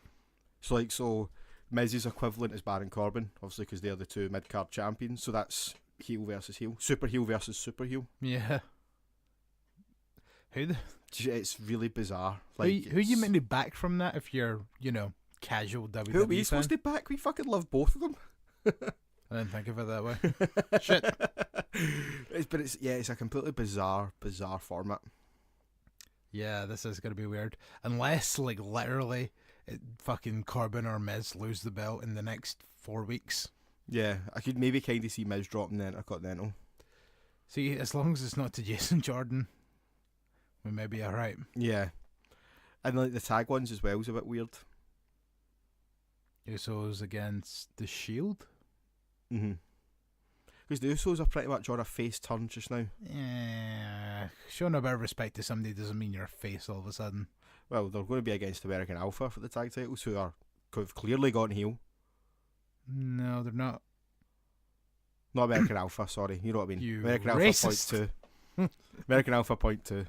So Miz's equivalent is Baron Corbin, obviously because they're the two mid-card champions. So that's heel versus heel, super heel versus super heel. Yeah. It's really bizarre. Who you meant to back from that if you're, casual WWE Who are we fan? supposed to back? We fucking love both of them. I didn't think of it that way. Shit. It's a completely bizarre format. Yeah, this is going to be weird. Unless, literally, fucking Corbin or Miz lose the belt in the next 4 weeks. Yeah, I could maybe kind of see Miz dropping the Intercontinental. See, as long as it's not to Jason Jordan, we may be alright. Yeah. And the tag ones as well is a bit weird. Usos against The Shield? Mm-hmm. Because the Usos are pretty much on a face turn just now. Yeah, showing a bit of respect to somebody doesn't mean you're a face all of a sudden. Well, they're going to be against American Alpha for the tag titles, who have clearly gone heel. No, they're not. Not American Alpha, sorry. You know what I mean. You American racist. Alpha point 2. American Alpha point 2.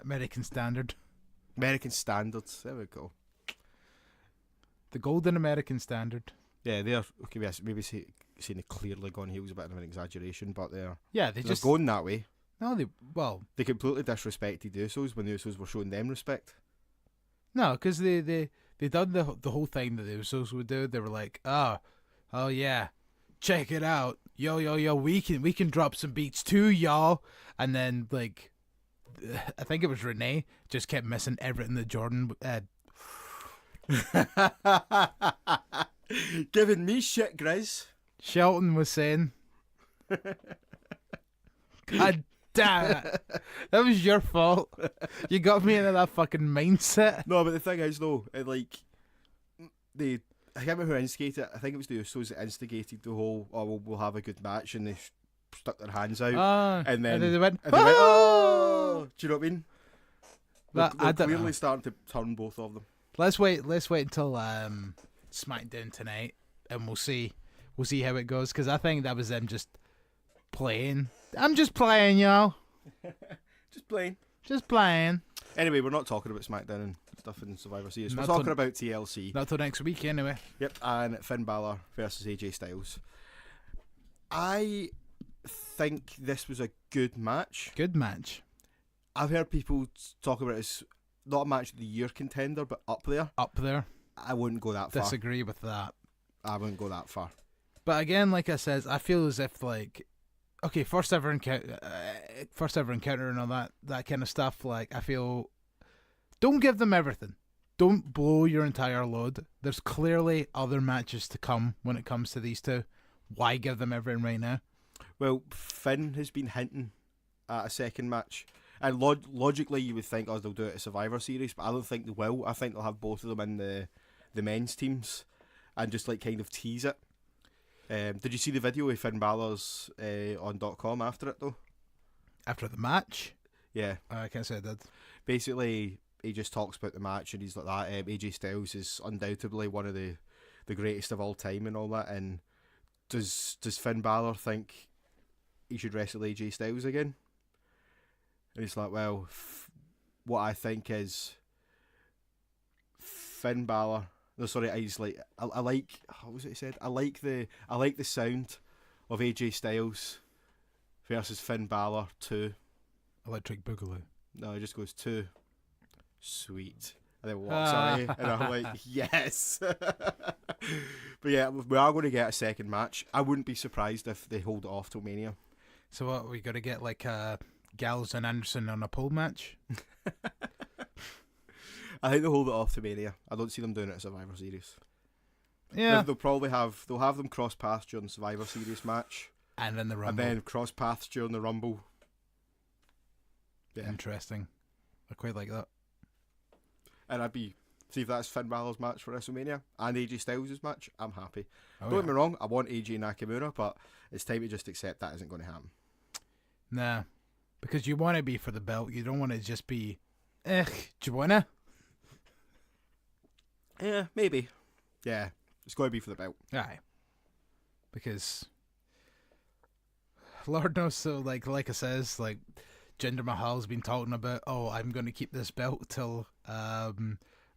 American Standard. American Standards. There we go. The Golden American Standard. Yeah, they're okay. Maybe saying they clearly gone heel is a bit of an exaggeration, but they're they're just going that way. No, They completely disrespected the Usos when the Usos were showing them respect. No, because they done the whole thing that the Usos would do. They were like, oh yeah, check it out, yo, we can drop some beats too, y'all. And then I think it was Renee just kept missing everything that Jordan Giving me shit, Grizz. Shelton was saying. God damn it. That was your fault. You got me into that fucking mindset. No, but the thing is though, I can't remember who instigated it. I think it was the Usos that instigated the whole, we'll have a good match, and they stuck their hands out, and then they went, oh! Do you know what I mean? They're I don't clearly know. starting to turn both of them. Let's wait until SmackDown tonight, and we'll see how it goes. Because I think that was them just playing. I'm just playing, y'all. Just playing. Anyway, we're not talking about SmackDown and stuff in Survivor Series. We're Not talking till- about TLC. Not till next week, anyway. Yep, and Finn Balor versus AJ Styles. I think this was a good match. Good match. I've heard people talk about it as not a match of the year contender, but up there. Up there. I wouldn't go that far. Disagree with that. I wouldn't go that far. But again, like I said, I feel as if first ever encounter and all that kind of stuff. I feel, don't give them everything. Don't blow your entire load. There's clearly other matches to come when it comes to these two. Why give them everything right now? Well, Finn has been hinting at a second match. And logically, you would think, they'll do it at Survivor Series, but I don't think they will. I think they'll have both of them in the men's teams and just kind of tease it. Did you see the video of Finn Balor's on .com after it though? After the match? Yeah. I can't say I did. Basically, he just talks about the match and he's like that. AJ Styles is undoubtedly one of the greatest of all time and all that. And does Finn Balor think he should wrestle AJ Styles again? And he's like, well, what I think is Finn Balor. No, sorry, he's like, I like. What was it he said? I like the sound of AJ Styles versus Finn Balor 2. Electric Boogaloo. No, it just goes 2. Sweet. And then walks away, and I'm like, yes. But yeah, we are going to get a second match. I wouldn't be surprised if they hold it off till Mania. So what, we got to get Gallows and Anderson on a pole match? I think they'll hold it off to Mania. I don't see them doing it at Survivor Series. Yeah. They'll have them cross paths during the Survivor Series match. And then the Rumble. And then cross paths during the Rumble. Yeah. Interesting. I quite like that. And see if that's Finn Balor's match for WrestleMania and AJ Styles' match, I'm happy. Oh, Don't get me wrong, I want AJ Nakamura, but it's time to just accept that isn't going to happen. Nah. Because you want to be for the belt. You don't want to just be, do you want to? Yeah, maybe. Yeah, it's got to be for the belt. Aye. Because Lord knows, so like I says, Jinder Mahal's been talking about, I'm going to keep this belt till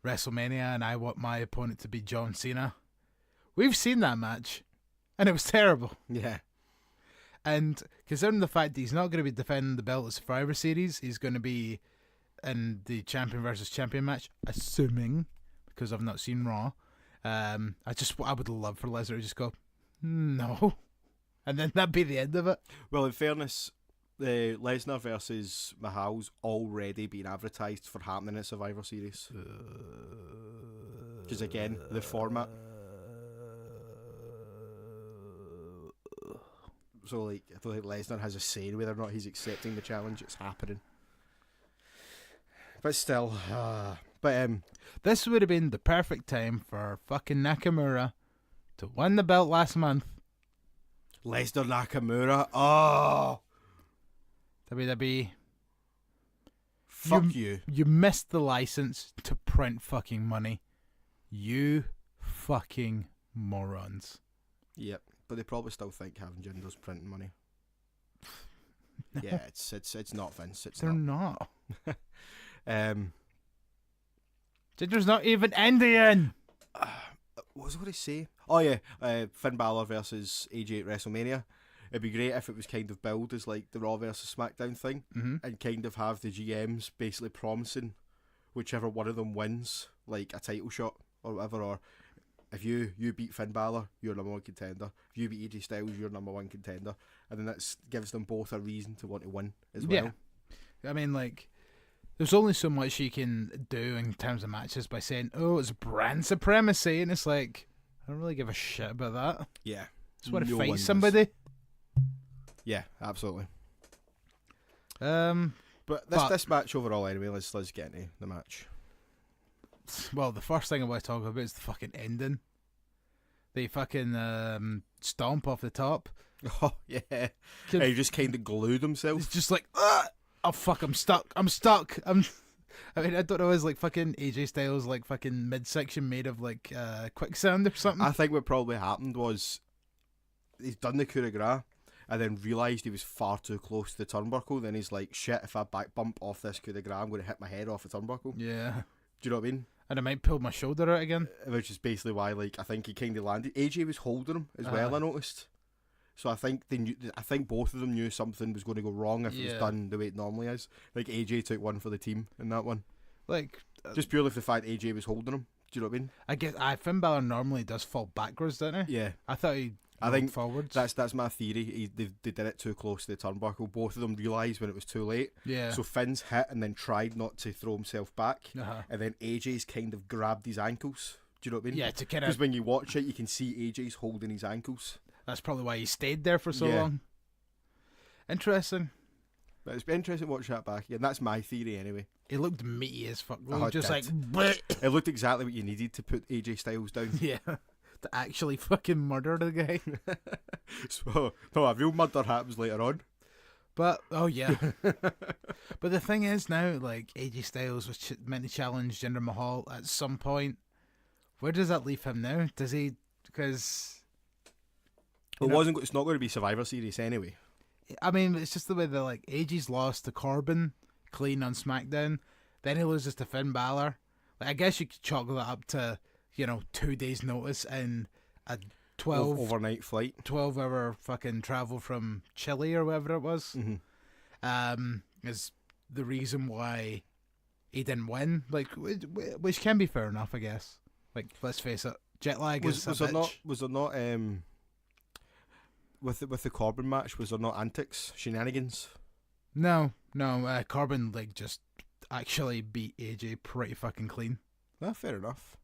WrestleMania and I want my opponent to be John Cena. We've seen that match, and it was terrible. Yeah. And considering the fact that he's not going to be defending the belt at Survivor Series, he's going to be in the champion versus champion match, assuming, because I've not seen Raw. I would love for Lesnar to just go, no, and then that'd be the end of it. Well, in fairness, the Lesnar versus Mahal's already been advertised for happening at Survivor Series. Because again, the format. So like, I don't think Lesnar has a say in whether or not he's accepting the challenge. It's happening. But still, this would have been the perfect time for fucking Nakamura to win the belt last month. Lesnar Nakamura. Oh, WWE. fuck you. You missed the license to print fucking money. You fucking morons. Yep, but they probably still think having Jinder's printing money. No. Yeah, it's not Vince. It's They're not. not. What Ginger's not even Indian. was I going to say? Oh yeah, Finn Balor versus AJ at WrestleMania. It'd be great if it was kind of billed as like the Raw versus SmackDown thing, and kind of have the GMs basically promising whichever one of them wins like a title shot or whatever, or if you beat Finn Balor, you're number one contender. If you beat AJ Styles, you're number one contender, and then that gives them both a reason to want to win as well. Yeah, I mean, like, there's only so much you can do in terms of matches by saying, "Oh, it's brand supremacy," and it's like, I don't really give a shit about that. Yeah, Just want to no fight one does. somebody. Yeah, absolutely. But This match overall, anyway. Let's get into the match. well, the first thing I want to talk about is the fucking ending. They fucking stomp off the top. Oh yeah, he just kind of glued himself. It's just like, oh fuck, I'm stuck. I mean, I don't know, is like fucking AJ Styles like fucking midsection made of like quicksand or something? I think what probably happened was he's done the coup de grace and then realised he was far too close to the turnbuckle. Then he's like, shit, if I back bump off this coup de grace, I'm going to hit my head off the turnbuckle. Yeah. Do you know what I mean? And I might pull my shoulder out again. Which is basically why, like, I think he kind of landed. AJ was holding him as well, I noticed. So I think they knew. I think both of them knew something was going to go wrong if it was done the way it normally is. Like AJ took one for the team in that one. Like just purely for the fact AJ was holding him. Do you know what I mean? I guess Finn Balor normally does fall backwards, doesn't he? Yeah. I thought he. I think forwards. That's my theory. They did it too close to the turnbuckle. Both of them realised when it was too late. Yeah. So Finn's hit and then tried not to throw himself back, Uh-huh. and then AJ's kind of grabbed his ankles. Do you know what I mean? Yeah, to kind of. Because when you watch it, you can see AJ's holding his ankles. That's probably why he stayed there for so long. Interesting. But it's been interesting watching that back again. That's my theory anyway. He looked meaty as fuck. Oh, Just it like. did. It looked exactly what you needed to put AJ Styles down. Yeah. To actually fucking murder the guy. So, no, a real murder happens later on. But, oh yeah. But the thing is now, like, AJ Styles was meant to challenge Jinder Mahal at some point. Where does that leave him now? Does he, because... It's not going to be Survivor Series anyway. I mean, it's just the way that, like, AJ's lost to Corbin, clean on SmackDown. Then he loses to Finn Balor. Like, I guess you could chalk that up to, 2 days notice and a 12 overnight flight, 12-hour fucking travel from Chile or wherever it was. Is the reason why he didn't win. Like, which can be fair enough, I guess. Like, let's face it, jet lag is a bitch. Was there not with the Corbin match? Was there not antics, shenanigans? No. Corbin like just actually beat AJ pretty fucking clean. Fair enough.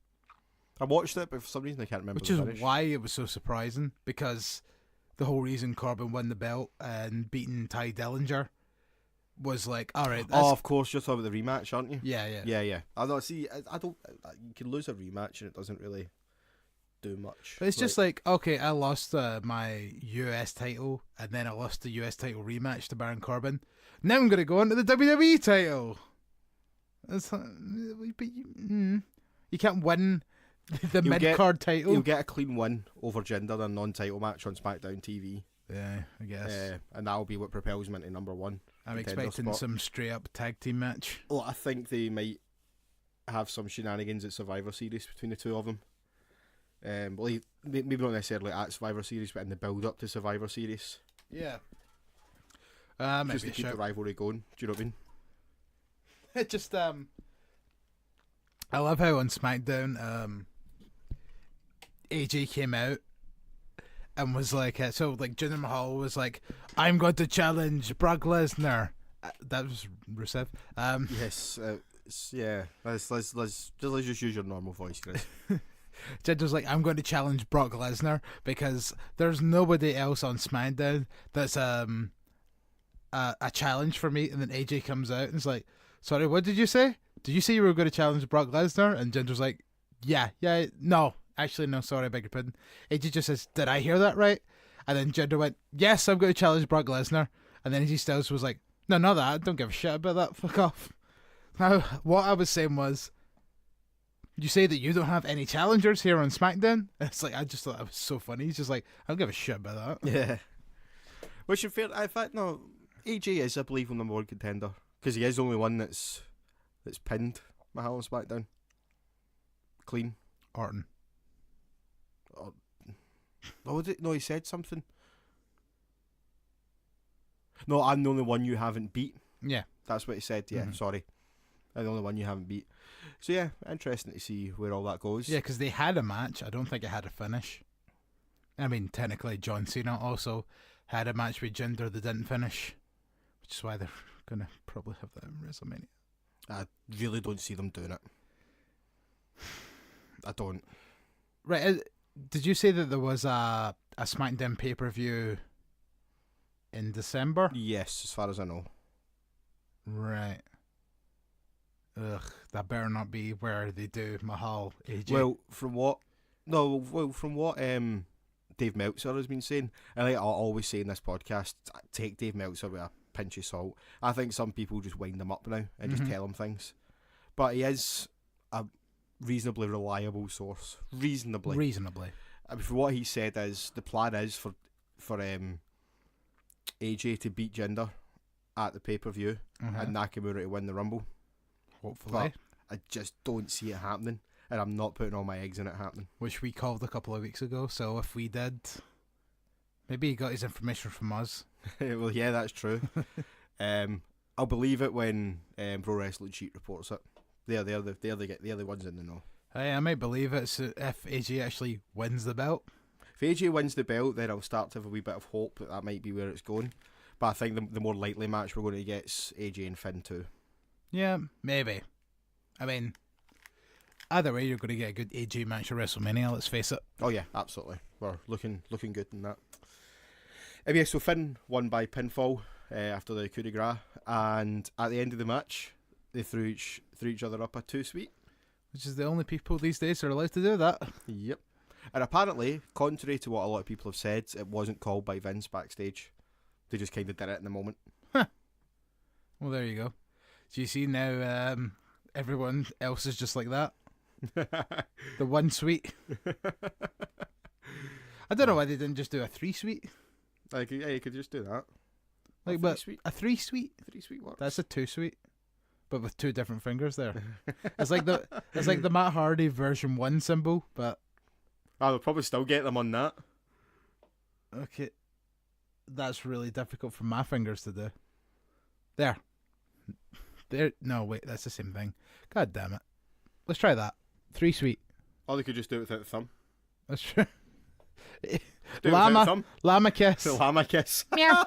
I watched it, but for some reason I can't remember. Which is why it was so surprising, because the whole reason Corbin won the belt and beating Ty Dillinger was like, all right. Oh, of course, you're talking about the rematch, aren't you? Yeah. I don't see. I don't. You can lose a rematch and it doesn't really do much. But it's just like, okay, I lost my US title and then I lost the US title rematch to Baron Corbin. Now I'm gonna go on to the WWE title. It's like, but you can't win the mid-card title. You'll get a clean win over Jinder in a non-title match on SmackDown TV. Yeah, I guess. And that'll be what propels him into number one. I'm expecting some straight-up tag team match. Well, I think they might have some shenanigans at Survivor Series between the two of them. Well, maybe not necessarily at Survivor Series, but in the build-up to Survivor Series. Yeah. Just Maybe to a keep the shout. rivalry going. Do you know what I mean? It just I love how on SmackDown AJ came out and was like so like Jinder Mahal was like, I'm going to challenge Brock Lesnar. That was Rusev. Yes. Yeah. Let's just use your normal voice, Chris. Jinder's like, I'm going to challenge Brock Lesnar because there's nobody else on SmackDown that's a challenge for me. And then AJ comes out and is like, sorry, what did you say? Did you say you were going to challenge Brock Lesnar? And Jinder's like, yeah, no. Actually, no, sorry, I beg your pardon. AJ just says, did I hear that right? And then Jinder went, yes, I'm going to challenge Brock Lesnar. And then AJ Styles was like, no, not that. I don't give a shit about that. Fuck off. Now, what I was saying was, you say that you don't have any challengers here on SmackDown? It's like, I just thought that was so funny. He's just like, I don't give a shit about that. Yeah. Which in fair, in fact, no, AJ is, I believe, the number one contender because he is the only one that's pinned Mahal on SmackDown. Clean. Orton. Oh, was it? No, he said something. No, I'm the only one you haven't beat. Yeah. That's what he said. Yeah, sorry. I'm the only one you haven't beat. So yeah, interesting to see where all that goes. Yeah, because they had a match. I don't think it had a finish. I mean, technically, John Cena also had a match with Jinder that didn't finish, which is why they're going to probably have that in WrestleMania. I really don't see them doing it. I don't. Right, did you say that there was a SmackDown pay-per-view in December? Yes, as far as I know. Right. Ugh, that better not be where they do Mahal AJ. Well, from what Dave Meltzer has been saying, and like I always say in this podcast, take Dave Meltzer with a pinch of salt. I think some people just wind him up now and just tell him things, but he is a reasonably reliable source. Reasonably. I mean, for what he said is the plan is for AJ to beat Jinder at the pay-per-view and Nakamura to win the Rumble. Hopefully. But I just don't see it happening, and I'm not putting all my eggs in it happening. Which we called a couple of weeks ago, so if we did, maybe he got his information from us. Well, yeah, that's true. I'll believe it when Pro Wrestling Cheat reports it. They're the ones in the know. Hey, I might believe it if AJ actually wins the belt. If AJ wins the belt, then I'll start to have a wee bit of hope that might be where it's going. But I think the more likely match we're going to get is AJ and Finn too. Yeah, maybe. I mean, either way, you're going to get a good AJ match at WrestleMania, let's face it. Oh yeah, absolutely. We're looking good in that. Yeah, so Finn won by pinfall after the coup de grace, and at the end of the match, they threw each other up a 2-sweet. Which is the only people these days are allowed to do that. Yep. And apparently, contrary to what a lot of people have said, it wasn't called by Vince backstage. They just kind of did it in the moment. Huh. Well, there you go. Do you see now everyone else is just like that? The 1-sweet. I don't know why they didn't just do a 3-sweet. Like, yeah, you could just do that. Like, but 3-sweet. a 3-sweet? 3-sweet works. That's a 2-sweet. But with 2 different fingers there. It's like the Matt Hardy version 1 symbol, but I'll probably still get them on that. okay. That's really difficult for my fingers to do. There. No, wait, that's the same thing. God damn it. Let's try that. 3-sweet. Or they could just do it without the thumb. Let's try. Do it without the Llama. thumb. Llama kiss. The llama kiss. Meow.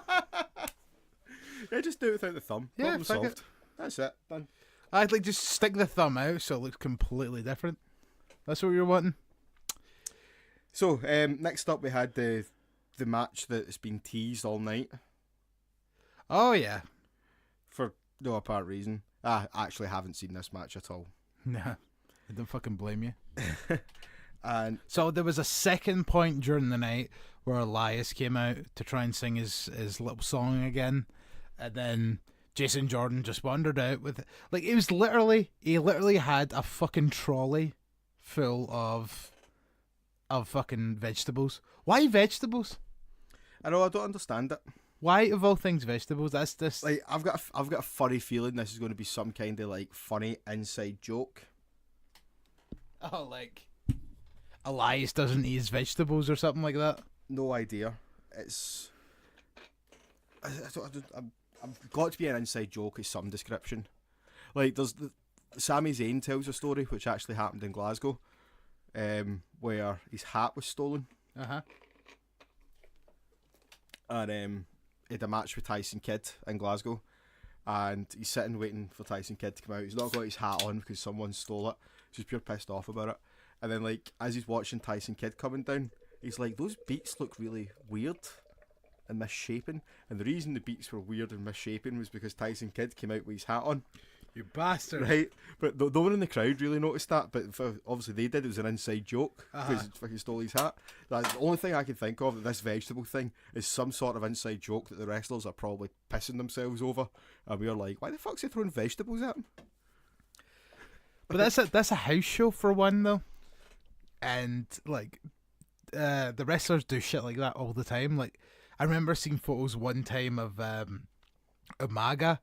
Yeah, just do it without the thumb. Yeah, Problem fuck solved. That's it. Done. I'd like just stick the thumb out so it looks completely different. That's what you're wanting? So, next up we had the match that's been teased all night. Oh, yeah. For no apparent reason. I actually haven't seen this match at all. Nah. I don't fucking blame you. And So there was a second point during the night where Elias came out to try and sing his little song again. And then Jason Jordan just wandered out with it. Like, he literally had a fucking trolley full of fucking vegetables. Why vegetables? I know, I don't understand it. Why, of all things, vegetables? That's this. Like, I've got a furry feeling this is going to be some kind of like funny inside joke. Oh, like Elias doesn't eat his vegetables or something like that. No idea. It's. I've got to be an inside joke of some description. Like, Sami Zayn tells a story which actually happened in Glasgow, where his hat was stolen. Uh-huh. And he had a match with Tyson Kidd in Glasgow, and he's sitting waiting for Tyson Kidd to come out. He's not got his hat on because someone stole it. He's pure pissed off about it. And then, like, as he's watching Tyson Kidd coming down, he's like, those beats look really weird and misshapen. And the reason the beats were weird and misshapen was because Tyson Kidd came out with his hat on. You bastard. Right? But no one in the crowd really noticed that. But obviously they did. It was an inside joke because he fucking stole his hat. That's the only thing I can think of that this vegetable thing is some sort of inside joke that the wrestlers are probably pissing themselves over. And we're like, why the fuck's he throwing vegetables at him? But that's a house show for one, though. And, like, the wrestlers do shit like that all the time. Like, I remember seeing photos one time of Umaga,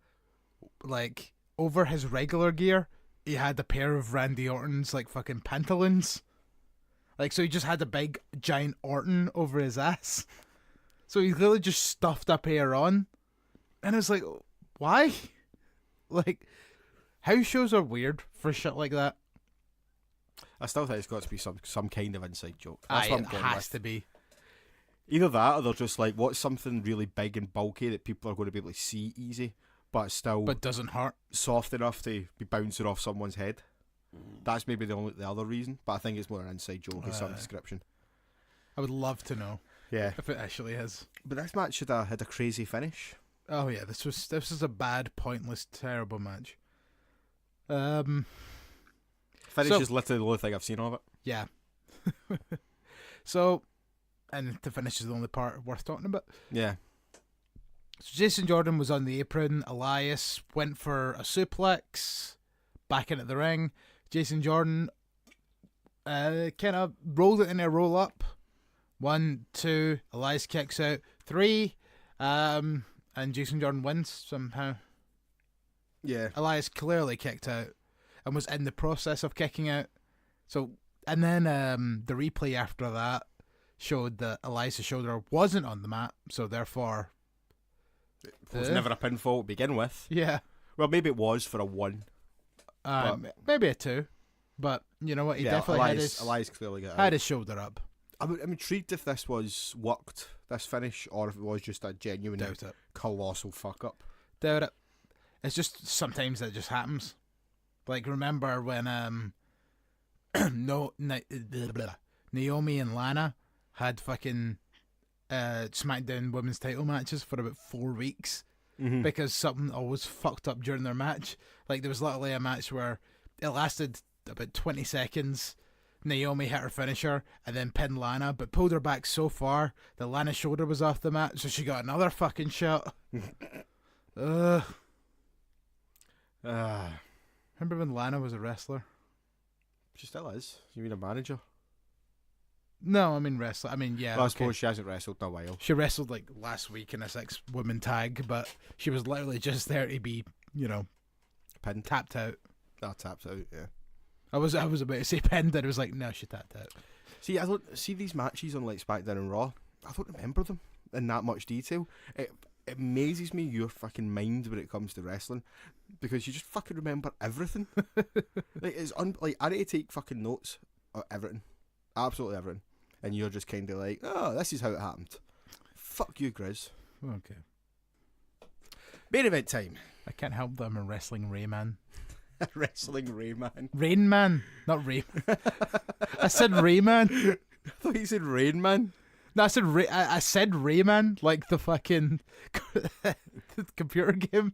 like, over his regular gear, he had a pair of Randy Orton's, like, fucking pantaloons. Like, so he just had a big, giant Orton over his ass. So he literally just stuffed a pair on. And it's like, why? Like, house shows are weird for shit like that. I still think it's got to be some kind of inside joke. That's what I'm It going has with. to be. Either that or they're just like, what's something really big and bulky that people are going to be able to see easy, but still But doesn't hurt. soft enough to be bouncing off someone's head. That's maybe the other reason, but I think it's more an inside joke of some description. I would love to know Yeah, if it actually is. but this match had a crazy finish. Oh yeah, this was a bad, pointless, terrible match. Finish So- is literally the only thing I've seen of it. Yeah. So, and the finish is the only part worth talking about. Yeah, So Jason Jordan was on the apron. Elias went for a suplex, back into the ring. Jason Jordan kind of rolled it in a roll up. 1, 2, Elias kicks out. 3, and Jason Jordan wins somehow. yeah. Elias clearly kicked out and was in the process of kicking out. So, and then the replay after that showed that Elias' shoulder wasn't on the mat, so therefore, It was never a pinfall to begin with. yeah, Well, maybe it was for a 1. maybe a 2, but you know what? He Yeah, definitely Elias clearly got had out. his shoulder up. I'm intrigued if this was worked, this finish, or if it was just a genuine Doubt it. colossal fuck up. Doubt it. It's just sometimes that just happens. Like remember when Naomi and Lana had fucking SmackDown women's title matches for about 4 weeks because something always fucked up during their match. Like there was literally a match where it lasted about 20 seconds. Naomi hit her finisher and then pinned Lana, but pulled her back so far that Lana's shoulder was off the mat, so she got another fucking shot. Ugh. Remember when Lana was a wrestler? She still is. You mean a manager? No, I mean wrestler. I mean, yeah. Well, I okay. suppose she hasn't wrestled in a while. She wrestled like last week in a 6-woman tag, but she was literally just there to be, you know, Pinned. tapped out. That tapped out, yeah. I was about to say pinned, and it was like, no, she tapped out. See, I don't see these matches on like SmackDown and Raw. I don't remember them in that much detail. It amazes me your fucking mind when it comes to wrestling, because you just fucking remember everything. Like I need to take fucking notes of everything, absolutely everything, and you're just kind of like, oh, this is how it happened. Fuck you, Grizz. Okay. Main event time. I can't help that I'm a wrestling Rayman. Wrestling Rayman. Rain Man, not Ray. I said Rayman. I thought you said Rain Man. No, I said I said Rayman, like the fucking computer game.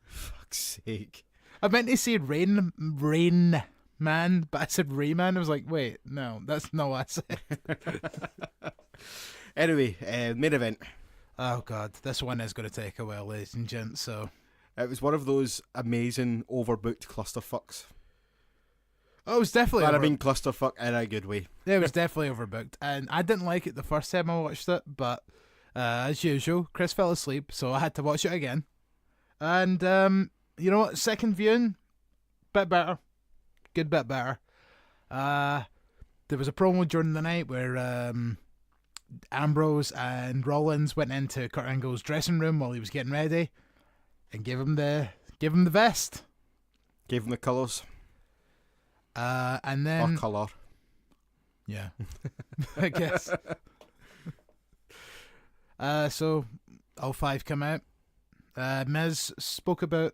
Fuck's sake. I meant to say Rain Man, but I said Rayman. I was like, wait, no, that's not what I said. Anyway, main event. Oh god, this one is going to take a while, ladies and gents. So It was one of those amazing overbooked clusterfucks. oh, it was definitely. But I mean clusterfuck in a good way. Yeah, it was definitely overbooked, and I didn't like it the first time I watched it. But as usual, Chris fell asleep, so I had to watch it again. And you know what? Second viewing, bit better, good bit better. There was a promo during the night where Ambrose and Rollins went into Kurt Angle's dressing room while he was getting ready and gave him the vest. Gave him the colours. And then Or colour. yeah, I guess. So all five come out. Miz spoke about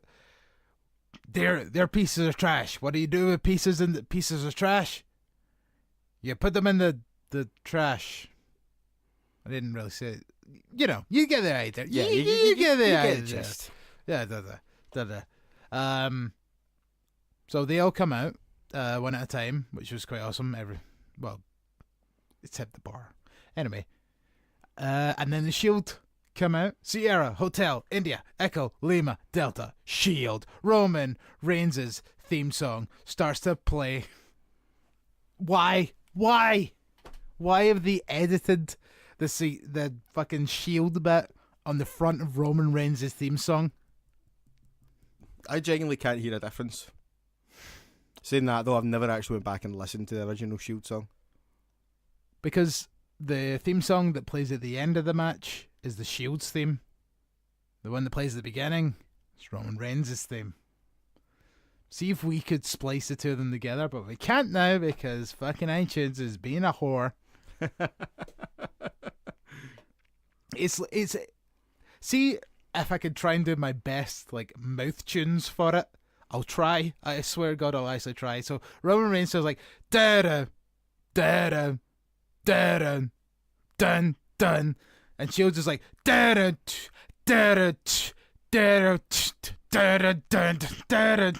their pieces of trash. What do you do with pieces of trash? You put them in the trash. I didn't really say it. You know, you get the idea. Yeah, you get the idea. gist. Yeah, so they all come out one at a time, which was quite awesome. Except the bar. Anyway, and then the Shield come out. Sierra, Hotel, India, Echo, Lima, Delta, Shield. Roman Reigns' theme song starts to play. Why have they edited the fucking Shield bit on the front of Roman Reigns' theme song? I genuinely can't hear a difference. Saying that though, I've never actually went back and listened to the original Shield song. Because the theme song that plays at the end of the match is the Shield's theme. The one that plays at the beginning is Roman Reigns' theme. See if we could splice the two of them together, but we can't now because fucking iTunes is being a whore. It's see if I could try and do my best like mouth tunes for it. I'll try. I swear to God, I'll actually try. So Roman Reigns says like da da da da da da dun dun, and Shields is like da da da da da da da da.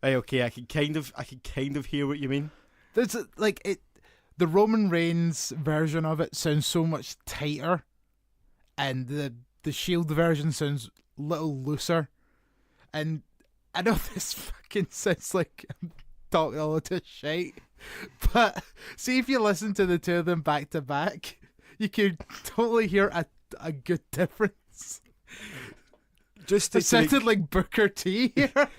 Hey, okay, I can kind of hear what you mean. There's like it. The Roman Reigns version of it sounds so much tighter, and the Shield version sounds a little looser. And I know this fucking sounds like I'm talking a lot of shit, but see if you listen to the two of them back to back, you could totally hear a good difference. It sounded like Booker T here.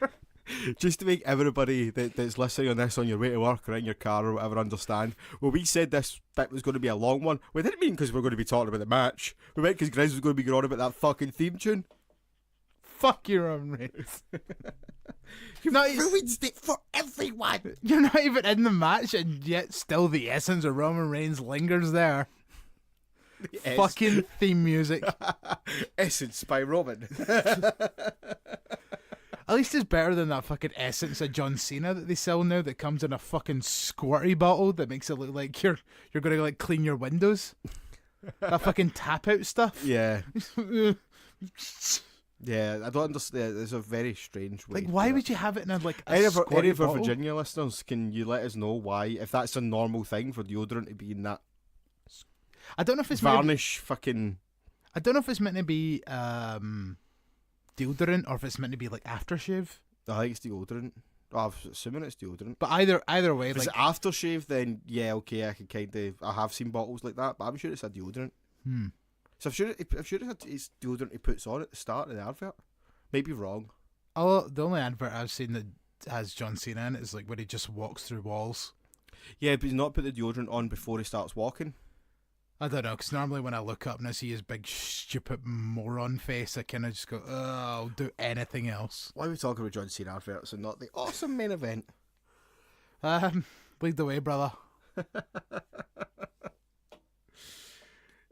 Just to make everybody that's listening on this on your way to work or in your car or whatever understand, well, we said this bit was going to be a long one. We didn't mean because we're going to be talking about the match. We meant because Grizz was going to be going on about that fucking theme tune. Fuck your own Reigns. You've ruined it for everyone. You're not even in the match, and yet still the essence of Roman Reigns lingers there. Fucking theme music. Essence by Roman. At least it's better than that fucking essence of John Cena that they sell now that comes in a fucking squirty bottle that makes it look like you're going to like clean your windows. That fucking tap out stuff. Yeah. Yeah, I don't understand. It's a very strange way. Like, why would you have it in a any of squirty our bottle? Virginia listeners, can you let us know why, if that's a normal thing for deodorant to be in that I don't know if it's varnish fucking... I don't know if it's meant to be deodorant or if it's meant to be like aftershave. I think it's deodorant. I was assuming it's deodorant. But either way, If like it's aftershave, then yeah, okay, I have seen bottles like that, but I'm sure it's a deodorant. So I'm sure it's deodorant he puts on at the start of the advert. Might be wrong. oh, the only advert I've seen that has John Cena in it is like when he just walks through walls. Yeah, but he's not put the deodorant on before he starts walking. I don't know, because normally when I look up and I see his big stupid moron face, I kind of just go, oh, I'll do anything else. Why are we talking about John Cena adverts and not the awesome main event? Lead the way, brother.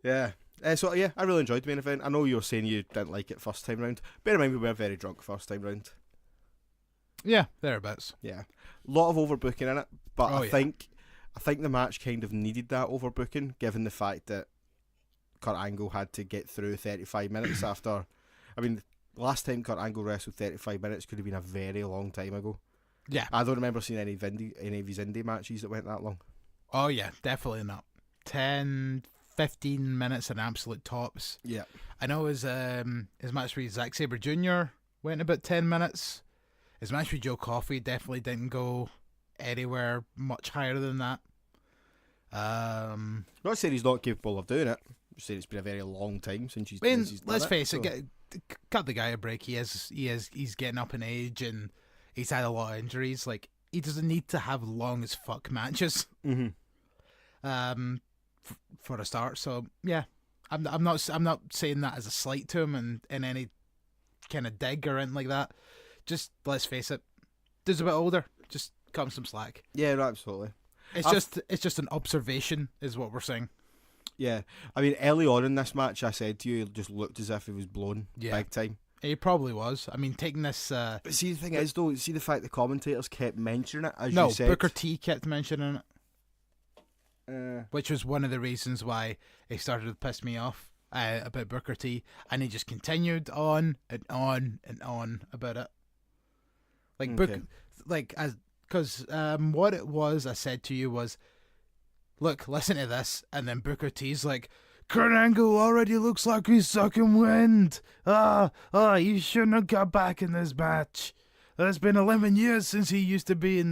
Yeah. So yeah, I really enjoyed the main event. I know you were saying you didn't like it first time round. Bear in mind we were very drunk first time round. Yeah, thereabouts. Yeah. A lot of overbooking in it, but Oh, I yeah. think the match kind of needed that overbooking, given the fact that Kurt Angle had to get through 35 minutes after. I mean, last time Kurt Angle wrestled 35 minutes could have been a very long time ago. Yeah. I don't remember seeing any of his indie matches that went that long. Oh, yeah, definitely not. 10, 15 minutes in absolute tops. Yeah. I know his match with Zack Sabre Jr. went about 10 minutes. His match with Joe Coffey definitely didn't go anywhere much higher than that. Not saying he's not capable of doing it. I'm saying it's been a very long time since he's. I mean, he's done let's it, face so. it, cut the guy a break. He's getting up in age and he's had a lot of injuries. Like, he doesn't need to have long as fuck matches. For a start. So yeah, I'm not saying that as a slight to him and in any kind of dig or anything like that. Just let's face it, dude's a bit older. Just cut him some slack. Yeah, no, absolutely. It's just an observation, is what we're saying. Yeah, I mean, early on in this match, I said to you, it just looked as if he was blown big time. He probably was. I mean, taking this. But see, the thing is, though, see the fact the commentators kept mentioning it, as you said. No, Booker T kept mentioning it. Which was one of the reasons why it started to piss me off about Booker T, and he just continued on and on and on about it. Like because what it was I said to you was, look, listen to this, and then Booker T's like, Kurt Angle already looks like he's sucking wind. You shouldn't have got back in this match. It's been 11 years since he used to be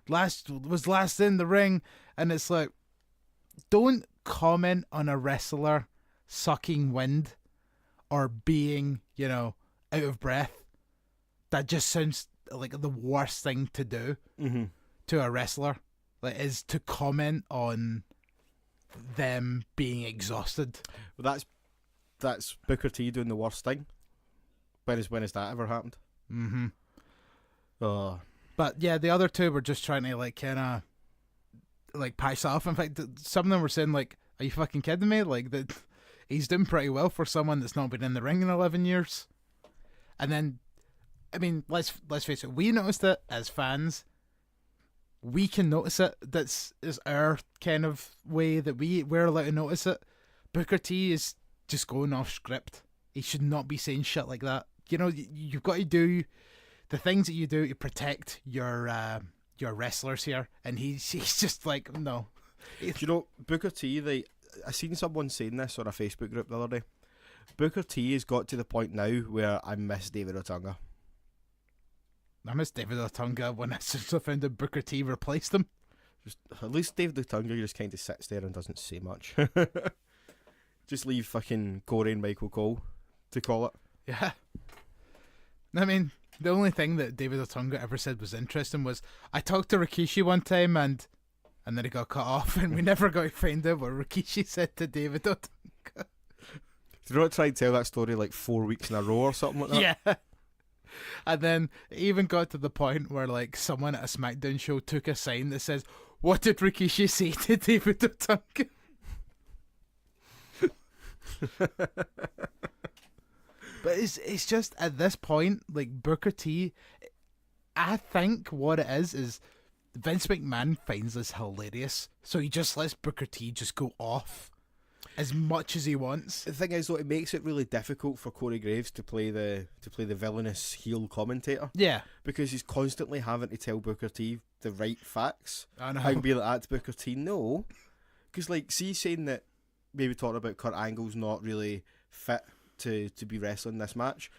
last in the ring, and it's like, don't comment on a wrestler sucking wind or being, out of breath. That just sounds like the worst thing to do to a wrestler. Like, is to comment on them being exhausted. Well, that's Booker T doing the worst thing. When has that ever happened? But yeah, the other two were just trying to kind of patch that off. In fact, some of them were saying like, "Are you fucking kidding me?" Like that, he's doing pretty well for someone that's not been in the ring in 11 years. And then, I mean, let's face it, we noticed it as fans. We can notice it. Is our kind of way that we're allowed to notice it. Booker T is just going off script. He should not be saying shit like that. You've got to do the things that you do to protect your wrestlers here, and he's just like, no. Do Booker T, I seen someone saying this on a Facebook group the other day. Booker T has got to the point now where I miss David Otunga. I miss David Otunga when I found out Booker T replaced him. At least David Otunga just kind of sits there and doesn't say much. Just leave fucking Corey and Michael Cole to call it. Yeah. I mean, the only thing that David Otunga ever said was interesting was, I talked to Rikishi one time and then he got cut off, and we never got to find out what Rikishi said to David Otunga. Did you not try and tell that story like 4 weeks in a row or something like that? Yeah. And then it even got to the point where someone at a SmackDown show took a sign that says, "What did Rikishi say to David Otunga?" But it's just at this point, Booker T, I think what it is Vince McMahon finds this hilarious, so he just lets Booker T just go off as much as he wants. The thing is, though, it makes it really difficult for Corey Graves to play the villainous heel commentator. Yeah, because he's constantly having to tell Booker T the right facts. I know. And be like that to Booker T. No, because see, saying that maybe talking about Kurt Angle's not really fit to be wrestling this match.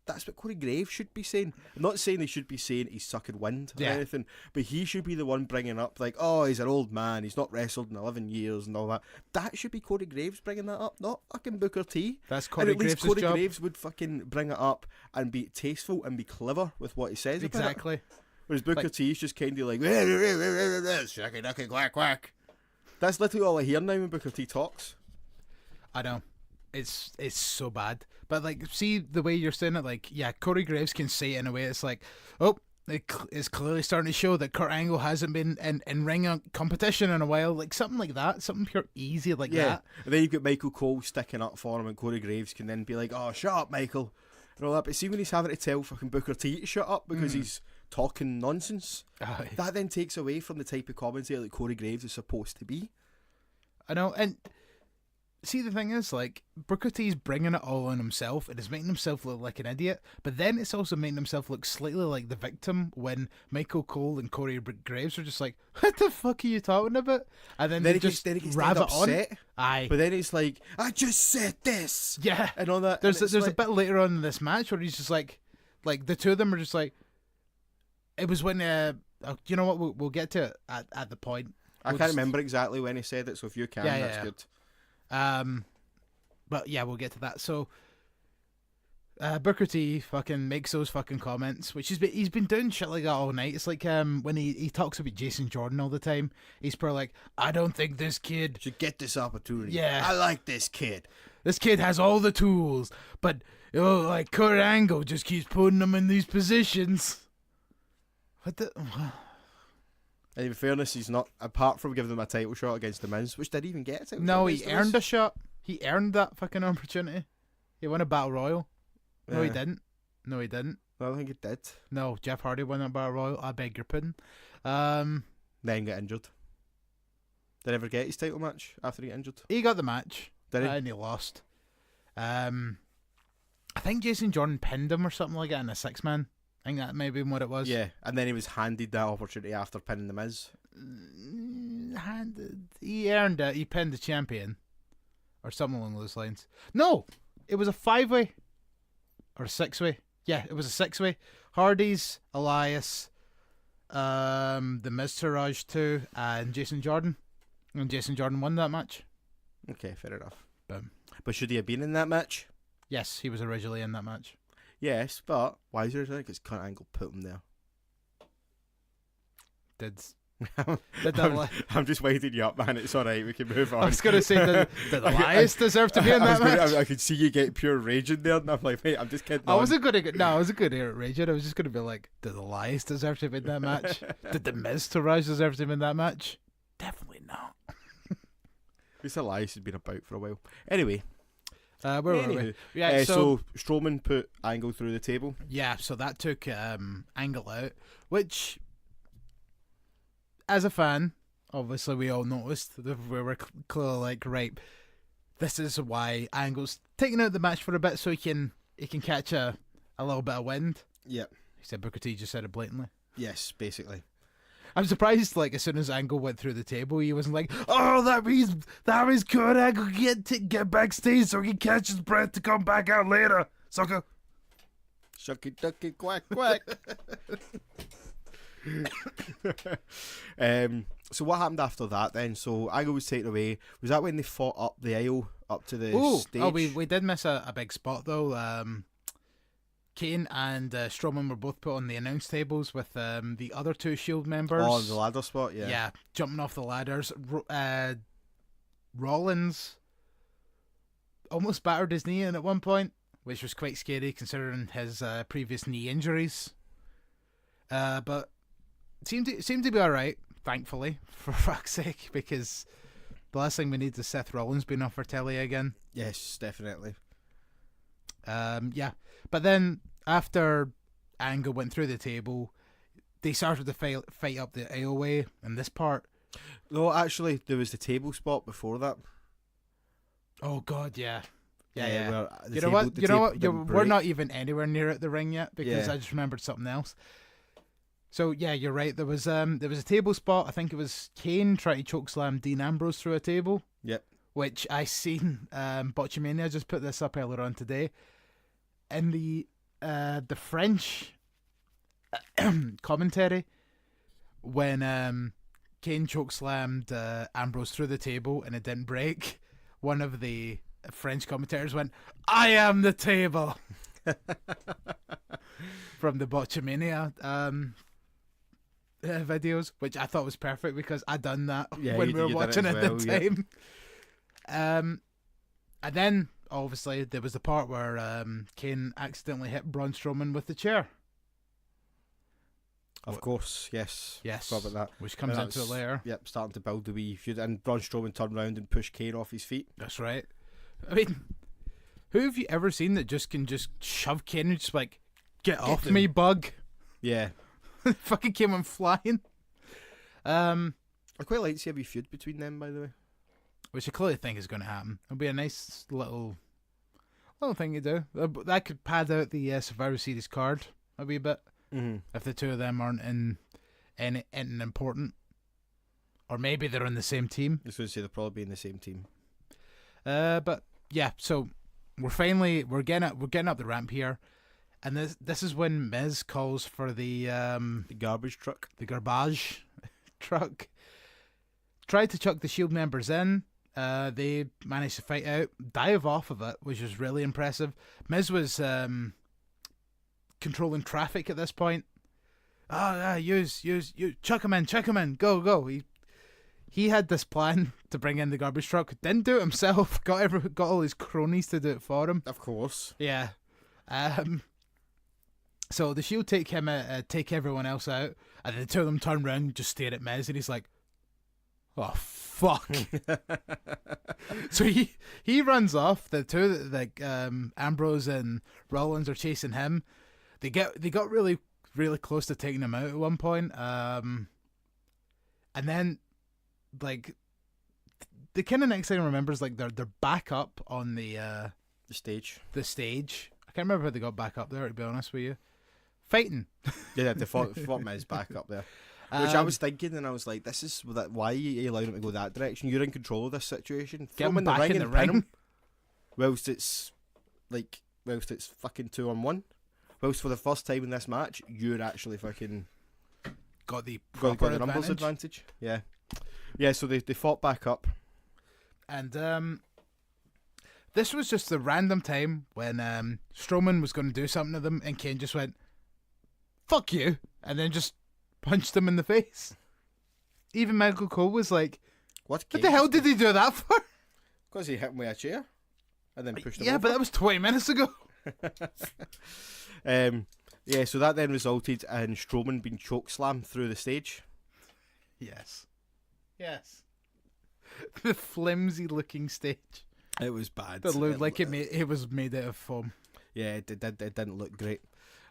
That's what Corey Graves should be saying. I'm not saying he should be saying he's sucking wind or anything, but he should be the one bringing up oh, he's an old man, he's not wrestled in 11 years and all that. That should be Corey Graves bringing that up, not fucking Booker T. That's Corey Graves' job. Corey Graves would fucking bring it up and be tasteful and be clever with what he says. Exactly. About it. Whereas Booker T is just kind of shaky ducky quack quack. That's literally all I hear now when Booker T talks. I know. It's so bad. But see the way you're saying it, Corey Graves can say it in a way it's it's clearly starting to show that Kurt Angle hasn't been in ring competition in a while, something like that, something pure easy that. And then you've got Michael Cole sticking up for him, and Corey Graves can then be like, "Oh, shut up, Michael," and all that. But see, when he's having to tell fucking Booker T to shut up because he's talking nonsense, that then takes away from the type of commentator that Corey Graves is supposed to be. I know, and see, the thing is, Booker T's bringing it all on himself, and it's making himself look like an idiot, but then it's also making himself look slightly like the victim when Michael Cole and Corey Graves are just like, "What the fuck are you talking about?" And then they just rev it on. Aye. But then it's like, "I just said this!" Yeah. And all that. There's a bit later on in this match where he's just like the two of them are just like, it was when, you know what, we'll get to it at the point. I can't remember exactly when he said it, so if you can, that's good. But yeah, we'll get to that. So, Booker T fucking makes those fucking comments, which he's been doing shit like that all night. It's like when he talks about Jason Jordan all the time. He's probably like, I don't think this kid should get this opportunity. Yeah. I like this kid. This kid has all the tools, but like Kurt Angle just keeps putting him in these positions. What the? And in fairness, he's not, apart from giving him a title shot against the Miz, which did even get a title No, shot. he earned a shot. He earned that fucking opportunity. He won a Battle Royal. No, he didn't. No, he didn't. I don't think he did. No, Jeff Hardy won that Battle Royal. I beg your pardon. Then got injured. Did he ever get his title match after he got injured? He got the match. Did he? And he lost. I think Jason Jordan pinned him or something like that in a 6-man. I think that may have been what it was. Yeah, and then he was handed that opportunity after pinning the Miz. Handed. He earned it. He pinned the champion. Or something along those lines. No! It was a 5-way. Or a 6-way. Yeah, it was a 6-way. Hardy's, Elias, the Miz Taraj 2, and Jason Jordan. And Jason Jordan won that match. Okay, fair enough. Boom. But should he have been in that match? Yes, he was originally in that match. Yes, but why is there anything? Because Kurt Angle put him there. I'm just waiting you up, man. It's alright, we can move on. I was going to say, did Elias deserve to be in that match? I could see you get pure rage in there, and I'm like, mate, I'm just kidding. I wasn't going to rage it. I was just going to be like, did Elias deserve to be in that match? Did the Miz Taraj deserve to be in that match? Definitely not. This Elias has been about for a while. Anyway. Where were we? Yeah, so Strowman put Angle through the table. Yeah, so that took Angle out, which, as a fan, obviously we all noticed that we were clearly like, right, this is why Angle's taking out the match for a bit so he can catch a little bit of wind. Yep. He said Booker T just said it blatantly. Yes, basically. I'm surprised, like, as soon as Angle went through the table, he wasn't like, oh, that means Kurt Angle get backstage so he can catch his breath to come back out later, sucker. Shucky ducky quack quack. So what happened after that then? So Angle was taken away. Was that when they fought up the aisle up to the stage? Oh, we did miss a big spot though. Kane and Strowman were both put on the announce tables with the other two Shield members. Oh, on the ladder spot, yeah. Yeah, jumping off the ladders. Rollins almost battered his knee in at one point, which was quite scary considering his previous knee injuries. But seemed to be alright, thankfully, for fuck's sake, because the last thing we need is Seth Rollins being off for telly again. Yes, definitely. Yeah, but then after Angle went through the table, they started to fight up the aisleway in this part. No, actually, there was the table spot before that. Oh God, yeah. Where the you know table- what? the You know table what? didn't We're break. not even anywhere near at the ring yet because Yeah. I just remembered something else. So yeah, you're right. There was a table spot. I think it was Kane trying to chokeslam Dean Ambrose through a table. Yep. Which I seen Botchamania just put this up earlier on today. In the French commentary, when Kane chokeslammed Ambrose through the table and it didn't break, one of the French commentators went, "I am the table," from the Botchamania videos, which I thought was perfect because I done that Yeah, when you- we were you done it watching as at the well, yeah. time. And then obviously there was the part where Kane accidentally hit Braun Strowman with the chair. Of course, yes. Yes, Forgot about that. which comes And into it that's- later. Yep, starting to build the wee feud. And Braun Strowman turned around and pushed Kane off his feet. That's right. I mean, who have you ever seen that just can just shove Kane and just like, get off them. me, bug? Yeah. Fucking came on flying. I quite like to see a wee feud between them, by the way. Which I clearly think is going to happen. It'll be a nice little thing to do. That could pad out the Survivor Series card a wee bit. Mm-hmm. If the two of them aren't in anything important. Or maybe they're on the same team. I was going to say they'll probably be in the same team. But yeah, so we're getting up the ramp here. And this is when Miz calls for the garbage truck. the garbage truck. Tried to chuck the Shield members in, They managed to fight out, dive off of it, which was really impressive. Miz was controlling traffic at this point. Oh, yeah, use, chuck him in, go. He had this plan to bring in the garbage truck. Didn't do it himself. Got all his cronies to do it for him. Of course. Yeah. So the Shield take everyone else out, and then the two of them turn around and just stare at Miz, and he's like, "Oh fuck!" So he runs off. The two Ambrose and Rollins are chasing him. They got really close to taking him out at one point. And then like the kind of next thing I remember is like they're back up on the stage. The stage. I can't remember how they got back up there, to be honest with you. Fighting. Yeah, they fought Miz back up there. Which I was thinking, and I was like, "This is why you allowed him to go that direction? You're in control of this situation. Get him back in the and pin ring. him, whilst it's fucking 2-on-1. Whilst for the first time in this match, you're actually fucking got the numbers advantage. Yeah. So they fought back up, and this was just the random time when Strowman was going to do something to them, and Kane just went, "Fuck you," and then just punched him in the face. Even Michael Cole was like, "What the hell did he do that for?" Because he hit him with a chair and then pushed him over. Yeah, but that was 20 minutes ago. So that then resulted in Strowman being chokeslammed through the stage. Yes. The flimsy looking stage. It was bad. It looked like it was made out of foam. Yeah, it didn't look great.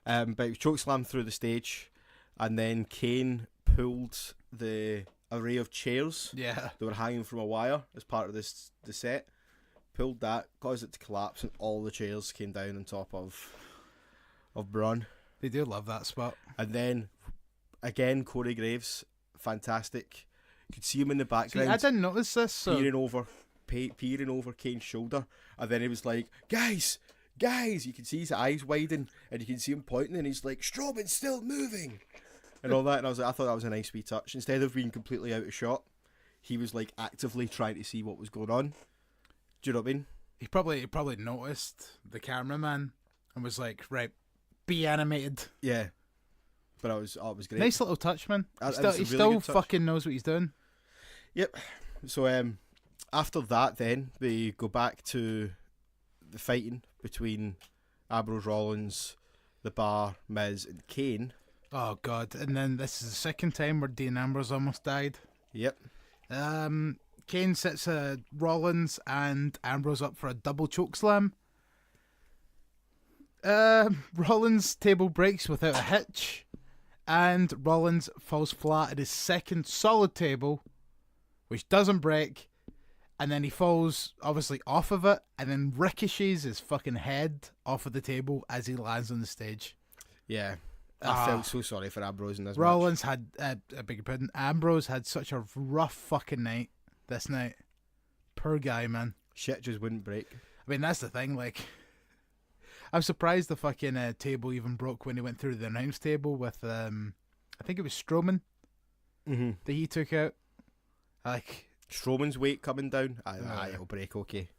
But he was chokeslammed through the stage, and then Kane pulled the array of chairs that were hanging from a wire as part of the set. Pulled that, caused it to collapse, and all the chairs came down on top of Braun. They do love that spot. And then, again, Corey Graves, fantastic. You could see him in the background. See, I didn't notice this. Peering over Kane's shoulder, and then he was like, guys, you can see his eyes widen, and you can see him pointing, and he's like, Strowman's still moving, and all that. And I thought that was a nice wee touch. Instead of being completely out of shot, he was like actively trying to see what was going on. Do you know what I mean? He probably noticed the cameraman and was like, right, be animated. Yeah. But it was great. Nice little touch, man. He still fucking knows what he's doing. Yep. So after that, then they go back to the fighting between Ambrose, Rollins, The Bar, Miz, and Kane. Oh god! And then this is the second time where Dean Ambrose almost died. Yep. Kane sets Rollins and Ambrose up for a double chokeslam. Rollins' table breaks without a hitch, and Rollins falls flat at his second solid table, which doesn't break, and then he falls obviously off of it, and then ricochets his fucking head off of the table as he lands on the stage. Yeah. I felt so sorry for Ambrose in this Rollins match. had a big pardon. Ambrose had such a rough fucking night this night. Poor guy, man. Shit just wouldn't break. I mean, that's the thing. Like, I'm surprised the fucking table even broke when he went through the announce table with I think it was Strowman that he took out. Like Strowman's weight coming down. It'll break. Okay.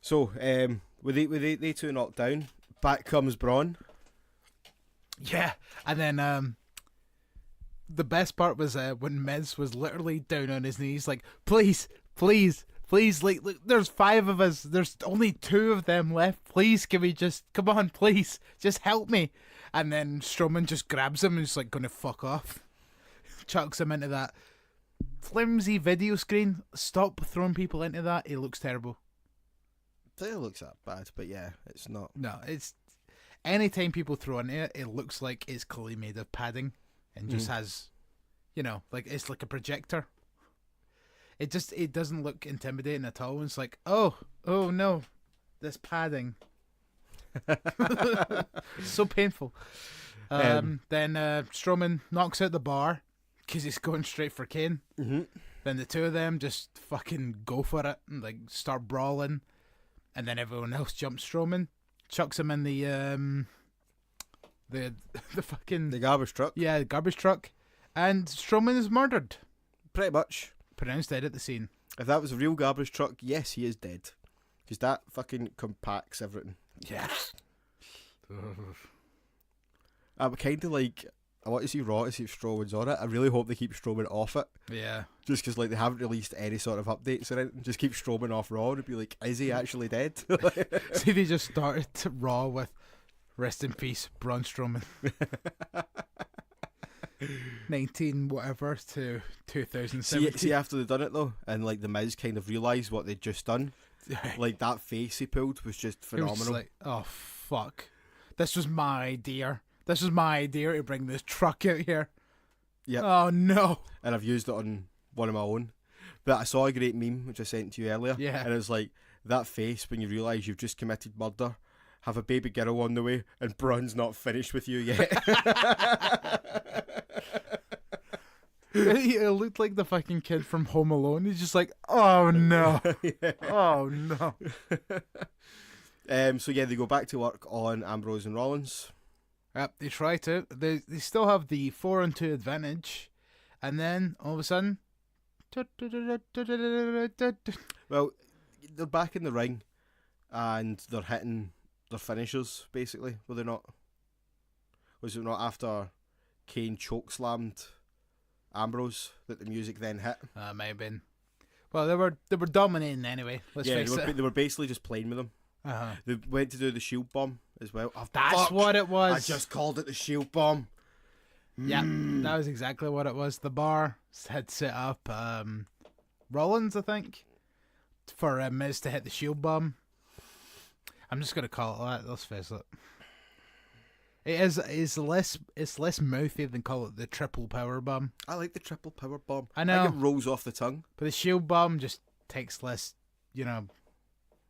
So with they two knocked down, back comes Braun. Yeah, and then the best part was when Miz was literally down on his knees, like, please, like, look, there's 5 of us, there's only 2 of them left, please, can we just, come on, please, just help me. And then Strowman just grabs him and is like, gonna fuck off. Chucks him into that flimsy video screen. Stop throwing people into that, it looks terrible. It looks that bad, but yeah, it's not. No, it's... Anytime people throw into it, it looks like it's clearly made of padding and just has, like it's like a projector. It doesn't look intimidating at all. It's like, oh no, this padding. So painful. Then Strowman knocks out the bar because he's going straight for Kane. Mm-hmm. Then the two of them just fucking go for it and like start brawling, and then everyone else jumps Strowman. Chucks him in the fucking... The garbage truck. Yeah, the garbage truck. And Strowman is murdered. Pretty much. Pronounced dead at the scene. If that was a real garbage truck, yes, he is dead. Because that fucking compacts everything. Yeah. I'm kind of like, I want to see Raw to see if Strowman's on it. I really hope they keep Strowman off it. Yeah. Just because like they haven't released any sort of updates or anything. Just keep Strowman off Raw and be like, is he actually dead? See, they just started Raw with rest in peace, Braun Strowman. 19 whatever to 2017. See, after they've done it though, and like the Miz kind of realised what they'd just done, like that face he pulled was just It phenomenal. was just like, oh fuck, this was my idea. This was my idea to bring this truck out here. Yep. Oh no. And I've used it on one of my own. But I saw a great meme which I sent to you earlier. Yeah. And it was like, that face when you realise you've just committed murder, have a baby girl on the way, and Braun's not finished with you yet. It looked like the fucking kid from Home Alone. He's just like, oh no. Oh no. So yeah, they go back to work on Ambrose and Rollins. Yep, they try to. They still have the 4-on-2 advantage. And then, all of a sudden... Well, they're back in the ring, and they're hitting their finishers, basically, were they not? Was it not after Kane chokeslammed Ambrose that the music then hit? May have been. Well, they were dominating anyway. Let's face it. They were basically just playing with them. Uh-huh. They went to do the shield bomb as well. Oh, That's fuck. what it was. I just called it the shield bomb. Yeah, that was exactly what it was. The bar had set up Rollins, I think, for Miz to hit the shield bomb. I'm just gonna call it that. Let's face it. It's less mouthy than call it the triple power bomb. I like the triple power bomb. I know. It rolls off the tongue. But the shield bomb just takes less,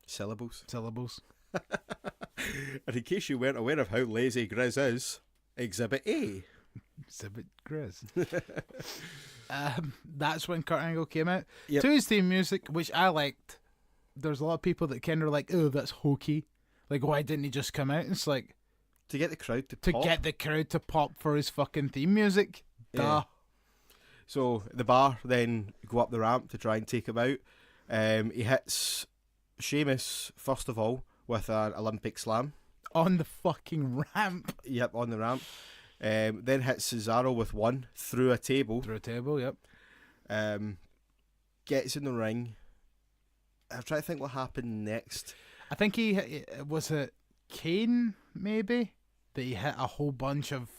Syllables. And in case you weren't aware of how lazy Grizz is, Exhibit A. Exhibit Grizz. That's when Kurt Angle came out. Yep. To his theme music, which I liked. There's a lot of people that kind of like, oh, that's hokey. Like, why didn't he just come out? It's like... To get the crowd to pop. get the crowd to pop for his fucking theme music. Duh. Yeah. So the bar then go up the ramp to try and take him out. He hits Sheamus, first of all, with an Olympic slam. On the fucking ramp. Yep, on the ramp. Then hits Cesaro with one through a table. Through a table, yep. Gets in the ring. I'm trying to think what happened next. I think was it Kane, maybe? That he hit a whole bunch of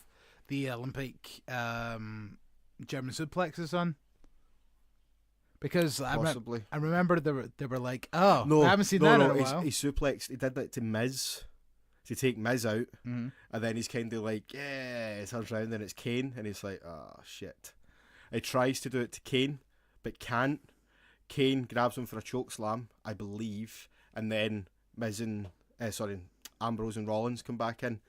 the Olympic German suplexes on. Because Possibly. I remember they were like, oh, No, I haven't seen that in a he while. He suplexed. He did that to Miz to take Miz out, Mhm. and then he's kind of like, yeah, he turns around and it's Kane, and he's like, oh shit. He tries to do it to Kane, but can't. Kane grabs him for a choke slam, I believe, and then Ambrose and Rollins come back in,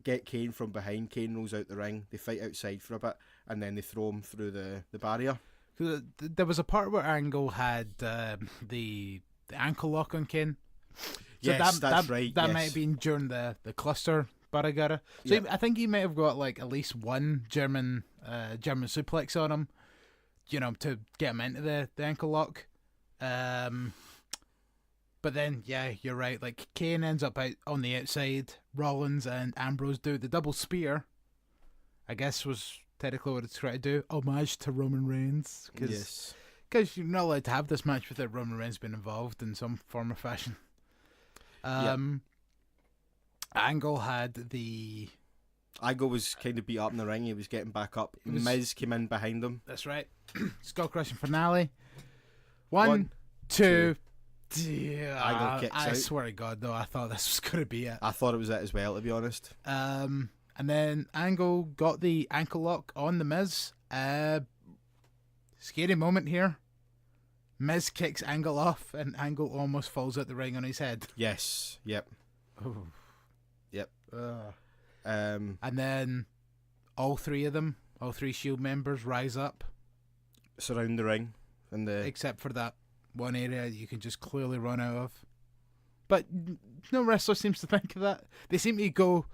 get Kane from behind. Kane rolls out the ring. They fight outside for a bit, and then they throw him through the barrier. There was a part where Angle had the ankle lock on Kane. So Yes, that's right. That yes. might have been during the cluster baragara. So Yep. I think he might have got like at least one German suplex on him, to get him into the ankle lock. But then, yeah, you're right. Like Kane ends up out on the outside. Rollins and Ambrose do the double spear. I guess was technically what it's trying to do. Homage to Roman Reigns. Yes. Because you're not allowed to have this match without Roman Reigns being involved in some form or fashion. Angle had the... Angle was kind of beat up in the ring. He was getting back up. Miz came in behind him. That's right. Skull crushing finale. One, two. Angle kicks I out. swear to God, though, I thought this was going to be it. I thought it was it as well, to be honest. And then Angle got the ankle lock on the Miz. Scary moment here. Miz kicks Angle off, and Angle almost falls out the ring on his head. Yes. Yep. Oh. Yep. And then all three Shield members rise up. Surround the ring. And Except for that one area you can just clearly run out of. But no wrestler seems to think of that. They seem to go,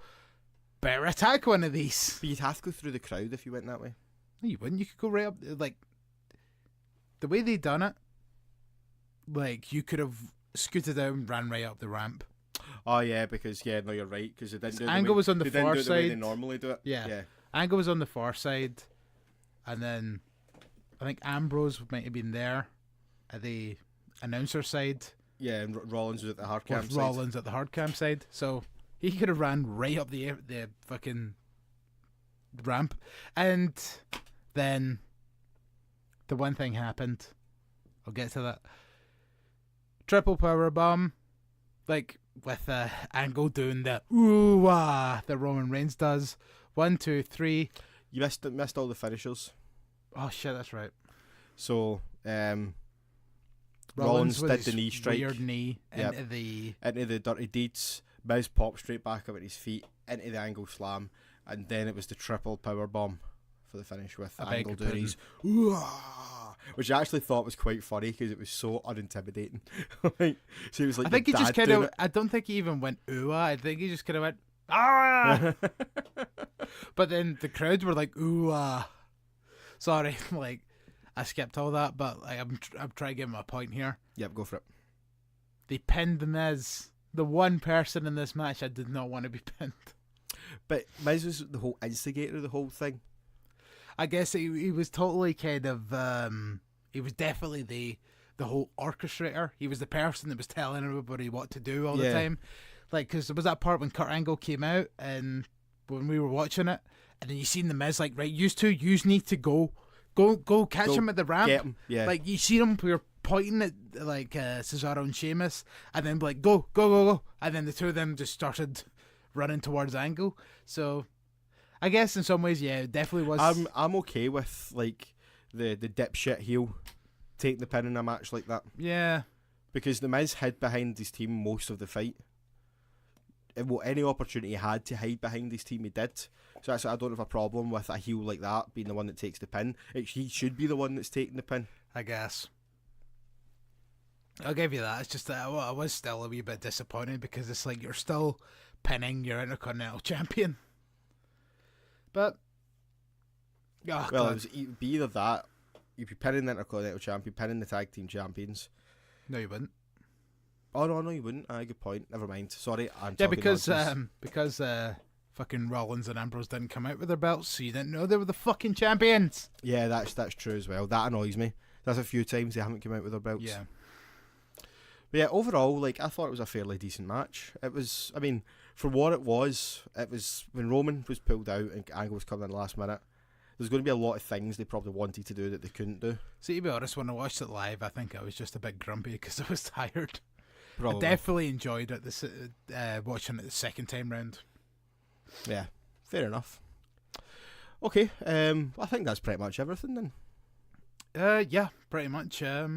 better attack one of these. But you'd have to go through the crowd if you went that way. No, you wouldn't. You could go right up. Like, the way they done it, like you could have scooted down, ran right up the ramp. Oh yeah, because no, you're right, because they didn't do it Angle was on the they didn't far do it the way they side. normally do it. Yeah. Angle was on the far side, and then I think Ambrose might have been there at the announcer side. Yeah, and Rollins was at the hard cam With side. Rollins at the hard cam side, so he could have ran right up the fucking ramp, and then the one thing happened. I'll get to that. Triple power bomb, like with Angle doing the ooh ah that Roman Reigns does. 1, 2, 3. You missed all the finishers. Oh shit, that's right. So Rollins did the knee strike. Weird knee Yep. into the dirty deeds. Miz popped straight back up at his feet into the Angle slam, and then it was the triple power bomb for the finish with Angle doing his ooh-ah, which I actually thought was quite funny because it was so unintimidating. Like, so he was like, I think he just kind doing of. I don't think he even went ooh. I think he just kind of went ah. But then the crowd were like ooh ah. Sorry, like I skipped all that, but like, I'm trying to give him a point here. Yep, go for it. They pinned the Miz, the one person in this match I did not want to be pinned. But Miz was the whole instigator of the whole thing. I guess he was totally kind of he was definitely the whole orchestrator. He was the person that was telling everybody what to do all the time. Like, because there was that part when Kurt Angle came out and when we were watching it, and then you seen the Miz like, right, you need to go catch him at the ramp. Get him. Yeah. Like you see him, we were pointing at like Cesaro and Sheamus, and then like go, and then the two of them just started running towards Angle. So I guess in some ways, yeah, it definitely was. I'm okay with like the dipshit heel taking the pin in a match like that. Yeah, because the Miz hid behind his team most of the fight. Any opportunity he had to hide behind his team, he did. So I don't have a problem with a heel like that being the one that takes the pin. He should be the one that's taking the pin. I guess. I'll give you that. It's just that I was still a wee bit disappointed because it's like you're still pinning your Intercontinental Champion. But it would be either that, you'd be pinning the Intercontinental Champion, pinning the Tag Team Champions. No, you wouldn't. Oh no, you wouldn't. Good point. Never mind. Sorry, because fucking Rollins and Ambrose didn't come out with their belts, so you didn't know they were the fucking champions. Yeah, that's true as well. That annoys me. There's a few times they haven't come out with their belts. Yeah. But yeah, overall, like I thought it was a fairly decent match. It was, I mean, for what it was when Roman was pulled out and Angle was coming in the last minute. There's going to be a lot of things they probably wanted to do that they couldn't do. See, to be honest, when I watched it live, I think I was just a bit grumpy because I was tired. Probably. I definitely enjoyed it watching it the second time round. Yeah, fair enough. Okay, I think that's pretty much everything then. Yeah, pretty much. Yeah,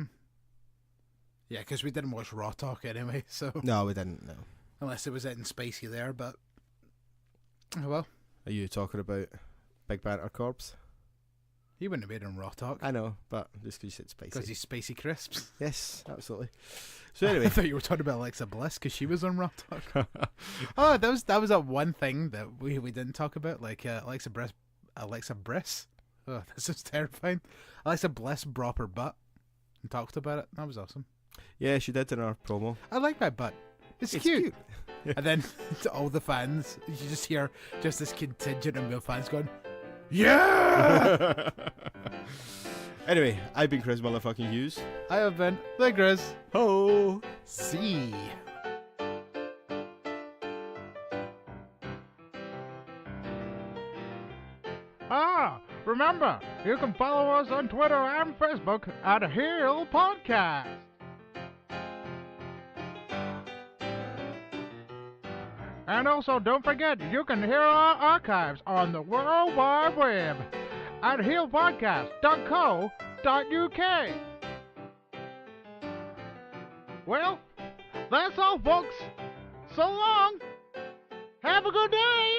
because we didn't watch Raw Talk anyway, so... No, we didn't, no. Unless there was anything spicy there, but... Oh well. Are you talking about Big Banter Corpse? He wouldn't have made him Raw Talk. I know, but just because you said spicy. Because he's Spicy Crisps. Yes, absolutely. So anyway... I thought you were talking about Alexa Bliss, because she was on Raw Talk. Oh, that was that one thing that we didn't talk about, like Alexa Bliss. Oh, this is terrifying. Alexa Bliss brought her butt and talked about it. That was awesome. Yeah, she did in our promo. I like my butt. It's cute. And then to all the fans, you just hear just this contingent of male fans going, yeah! Anyway, I've been Chris motherfucking Hughes. I have been the Grizz. Ho! See. Remember, you can follow us on Twitter and Facebook at Heel Podcast. And also, don't forget, you can hear our archives on the World Wide Web at heelpodcast.co.uk. Well, that's all, folks. So long. Have a good day.